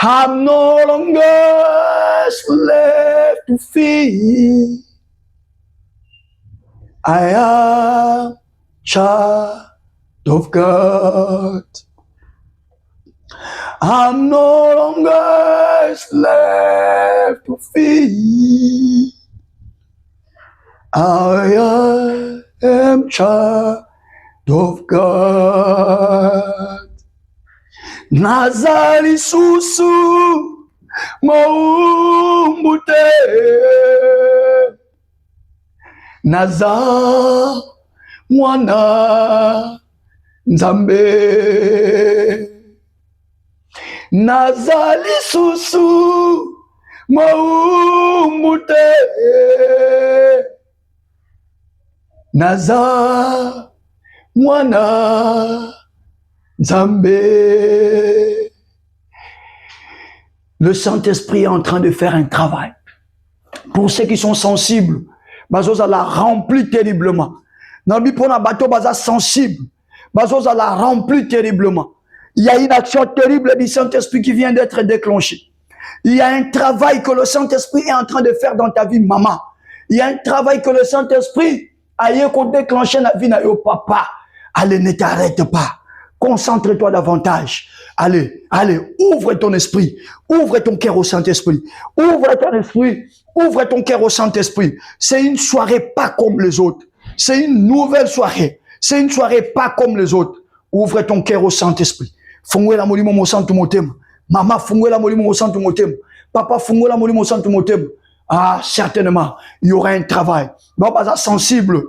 I'm no longer slave to fear. I am child of God. I'm no longer slave to fear. I am child of God. Nazali susu maumbute. Naza mwana Nzambe. Nazali susu maumbute. Naza mwana Nzambe. Le Saint-Esprit est en train de faire un travail. Pour ceux qui sont sensibles, bazoza la remplit terriblement. Nabi pona bateau baza sensible, bazoza la remplit terriblement. Il y a une action terrible du Saint-Esprit qui vient d'être déclenchée. Il y a un travail que le Saint-Esprit est en train de faire dans ta vie, maman. Il y a un travail que le Saint-Esprit a déclenché dans la vie de ton papa. Allez, ne t'arrête pas. Concentre-toi davantage. Allez, allez, ouvre ton esprit. Ouvre ton cœur au Saint-Esprit. Ouvre ton esprit. Ouvre ton cœur au Saint-Esprit. C'est une soirée pas comme les autres. C'est une nouvelle soirée. C'est une soirée pas comme les autres. Ouvre ton cœur au Saint-Esprit. Fungwe la molimo mo santo motem. Maman fungwe la molimo mo santo motem. Papa fungwe la molimo mo santo motem. Ah, certainement, il y aura un travail. Bon, baza sensible.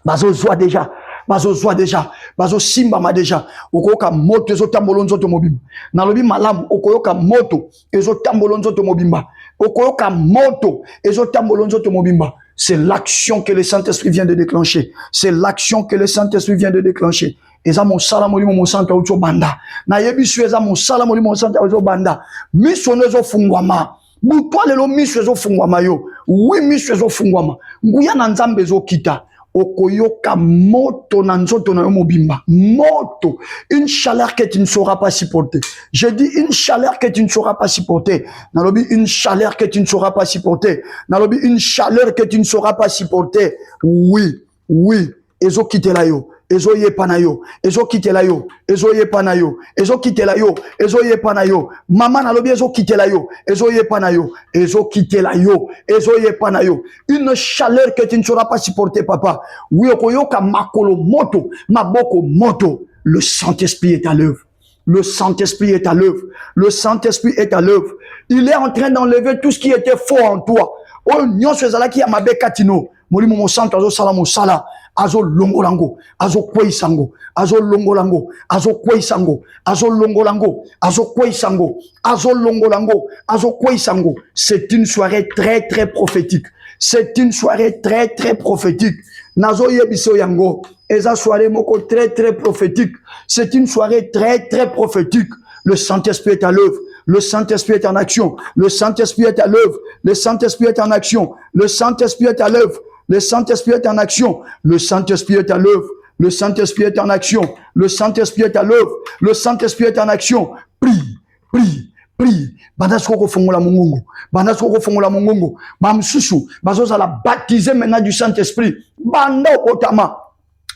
Bazo zoa déjà. Bazo zoa déjà. Bazo simba ma déjà. Okoyoka moto ezo tambolonzo to mobimba. Nalobi malamu okoyoka moto ezo tambolonzo to mobimba. Okoyoka moto ezo tambolonzo to mobimba. C'est l'action que le Saint-Esprit vient de déclencher. C'est l'action que le Saint-Esprit vient de déclencher. eza mosala molimo mosanta ucho banda na yebi su eza mosala molimo mosanta ucho banda miso nezo fungwama butwa lelo miso ezo fungwama yo oui miso ezo fungwama nguya na nzambe ezo kita okoyoka moto na nzoto na yo mobimba moto une chaleur que tu ne sauras pas supporter. Je dis une chaleur que tu ne sauras pas supporter. Nalobi une chaleur que tu ne sauras pas supporter. Nalobi une chaleur que tu ne sauras pas supporter. Oui, oui, ezo kitela yo. Ezo yepana yo, ezo kitela yo, ezo yepana yo, ezo kitela yo, ezo yepana yo. Maman nalobi ezo kitela yo, ezo yepana yo, ezo kitela yo, ezo yepana yo. Une chaleur que tu ne sauras pas supporter, papa. Oui, okoyoka makolo moto, maboko moto. Le Saint-Esprit est à l'œuvre. Le Saint-Esprit est à l'œuvre. Le Saint-Esprit est à l'œuvre. Il est en train d'enlever tout ce qui était faux en toi. Oh, nyonso ezalaki ya mabe katino. Molimo mo santo azo sala mo sala. Azo longolango, azo kweisango, azo longolango, azo kweisango, azo longolango, azo kweisango, azo longolango, azo kweisango. C'est une soirée très très prophétique. C'est une soirée très très prophétique. Nazo yebiso yango, eza soirée moko très très prophétique. C'est une soirée très très prophétique. Le Saint-Esprit est à l'œuvre. Le Saint-Esprit est en action. Le Saint-Esprit est à l'œuvre. Le Saint-Esprit est en action. Le Saint-Esprit est à l'œuvre. Le Saint-Esprit est en action. Le Saint-Esprit est à l'œuvre. Le Saint-Esprit est en action. Le Saint-Esprit est à l'œuvre. Le Saint-Esprit est en action. Prie, prie, prie. Bandasko fongola mongongo. Bandasko fongola mongongo. Bamsusu. Bazoza la baptiser maintenant du Saint-Esprit. Bando otama.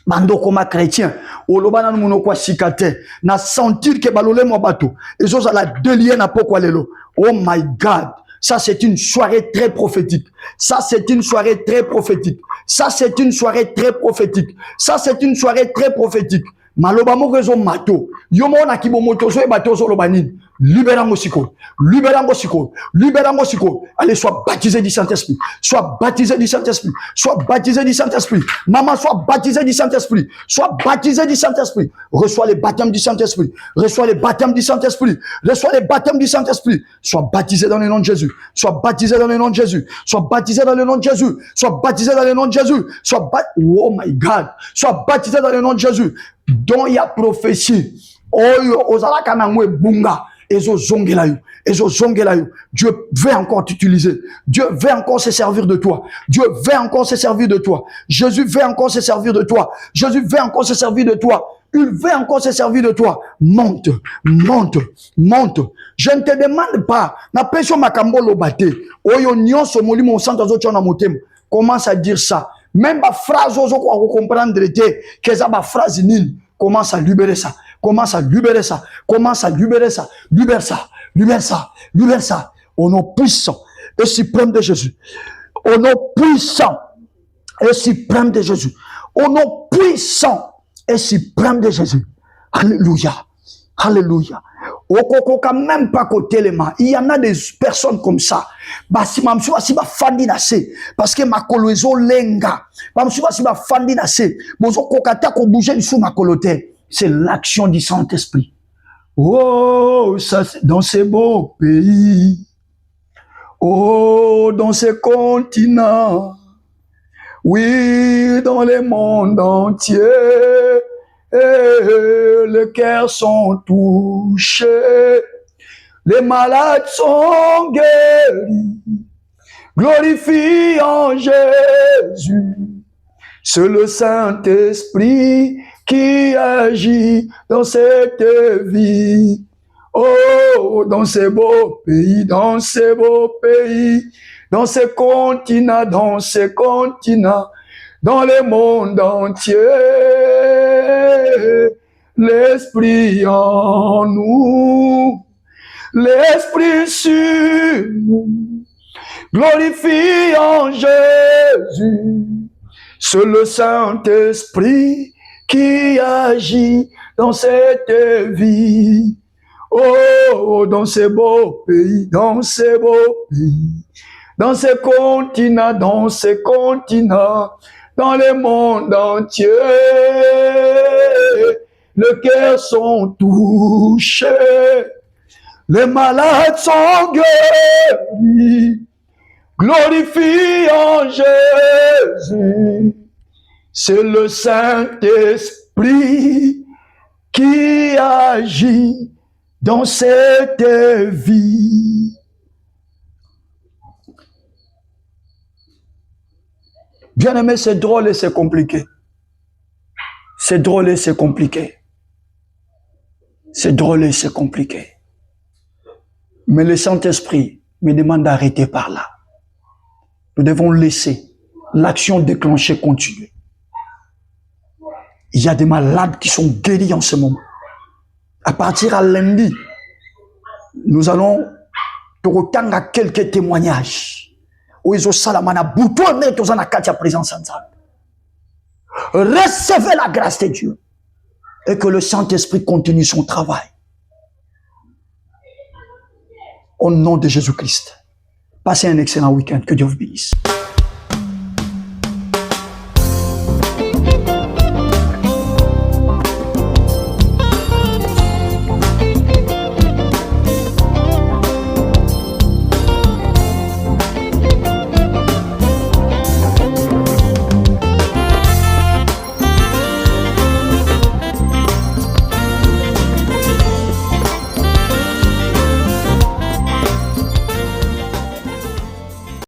Bando koma chrétien. Olobana nuno kwa sikate. Na sentir que balole mo bato. Ezoza la délier na pokwa lelo. Oh my God. Ça, c'est une soirée très prophétique. Ça, c'est une soirée très prophétique. Ça, c'est une soirée très prophétique. Ça, c'est une soirée très prophétique. Maloba mo rezo mato. Yomo na kibo moto so e bato so lobanini. Libérango siko. Libérango siko. Libérango siko. Allez, sois baptisé du Saint-Esprit. Sois baptisé du Saint-Esprit. Sois baptisé du Saint-Esprit. Maman, sois baptisé du Saint-Esprit. Sois baptisé du Saint-Esprit. Reçois les baptêmes du Saint-Esprit. Reçois les baptêmes du Saint-Esprit. Reçois les baptêmes du Saint-Esprit. Sois baptisé dans le nom de Jésus. Sois baptisé dans le nom de Jésus. Sois baptisé dans le nom de Jésus. Sois baptisé dans le nom de Jésus. Oh my God. Sois baptisé dans le nom de Jésus. Dont il y a prophétie. Oyo ozalaka na mwe bunga. Ezo zongela yo. Ezo zongela yo. Dieu veut encore t'utiliser. Dieu veut encore se servir de toi. Dieu veut encore se servir de toi. Jésus veut encore se servir de toi. Jésus veut encore se servir de toi. Il veut encore se servir de toi. Monte, monte, monte. Je ne te demande pas. Na pesho makambo lobate. Oyo nyonso molimo santo zo tshona motema. Commence à dire ça. Même ma phrase ozo ko comprendre te que ça ma phrase nini. Commence à libérer ça. Commence à libérer ça. Commence à libérer ça. Libère ça. Libère ça. Libère ça. Au nom puissant et suprême de Jésus. Au nom puissant et suprême de Jésus. Au nom puissant et suprême de Jésus. Alléluia. Alléluia. Okokoka même pas côté les mains. Il y en a des personnes comme ça. Basi mamsu basi ba fandi na se parce que makolo ezo lenga. Mamsu basi ba fandi na se. Bozo kokata ko bouger sous makolo te. C'est l'action du Saint-Esprit. Oh, ça c'est dans ces beaux pays. Oh, dans ces continents. Oui, dans le monde entier. Et les cœurs sont touchés, les malades sont guéris, glorifiant Jésus. C'est le Saint-Esprit qui agit dans cette vie. Oh, dans ces beaux pays, dans ces beaux pays, dans ces continents, dans le monde entier, l'Esprit en nous, l'Esprit sur nous, glorifiant Jésus. C'est le Saint-Esprit qui agit dans cette vie. Oh, dans ces beaux pays, dans ces beaux pays, dans ces continents, dans le monde entier, les cœurs sont touchés, les malades sont guéris, glorifiant Jésus. C'est le Saint-Esprit qui agit dans cette vie. Bien-aimé, c'est drôle et c'est compliqué. C'est drôle et c'est compliqué. C'est drôle et c'est compliqué. Mais le Saint-Esprit me demande d'arrêter par là. Nous devons laisser l'action déclenchée continuer. Il y a des malades qui sont guéris en ce moment. À partir à lundi, nous allons te retendre quelques témoignages. Où ils ont salamana bouton mais tous en a quatre présence ensemble. Recevez la grâce de Dieu et que le Saint-Esprit continue son travail. Au nom de Jésus-Christ. Passez un excellent week-end. Que Dieu vous bénisse.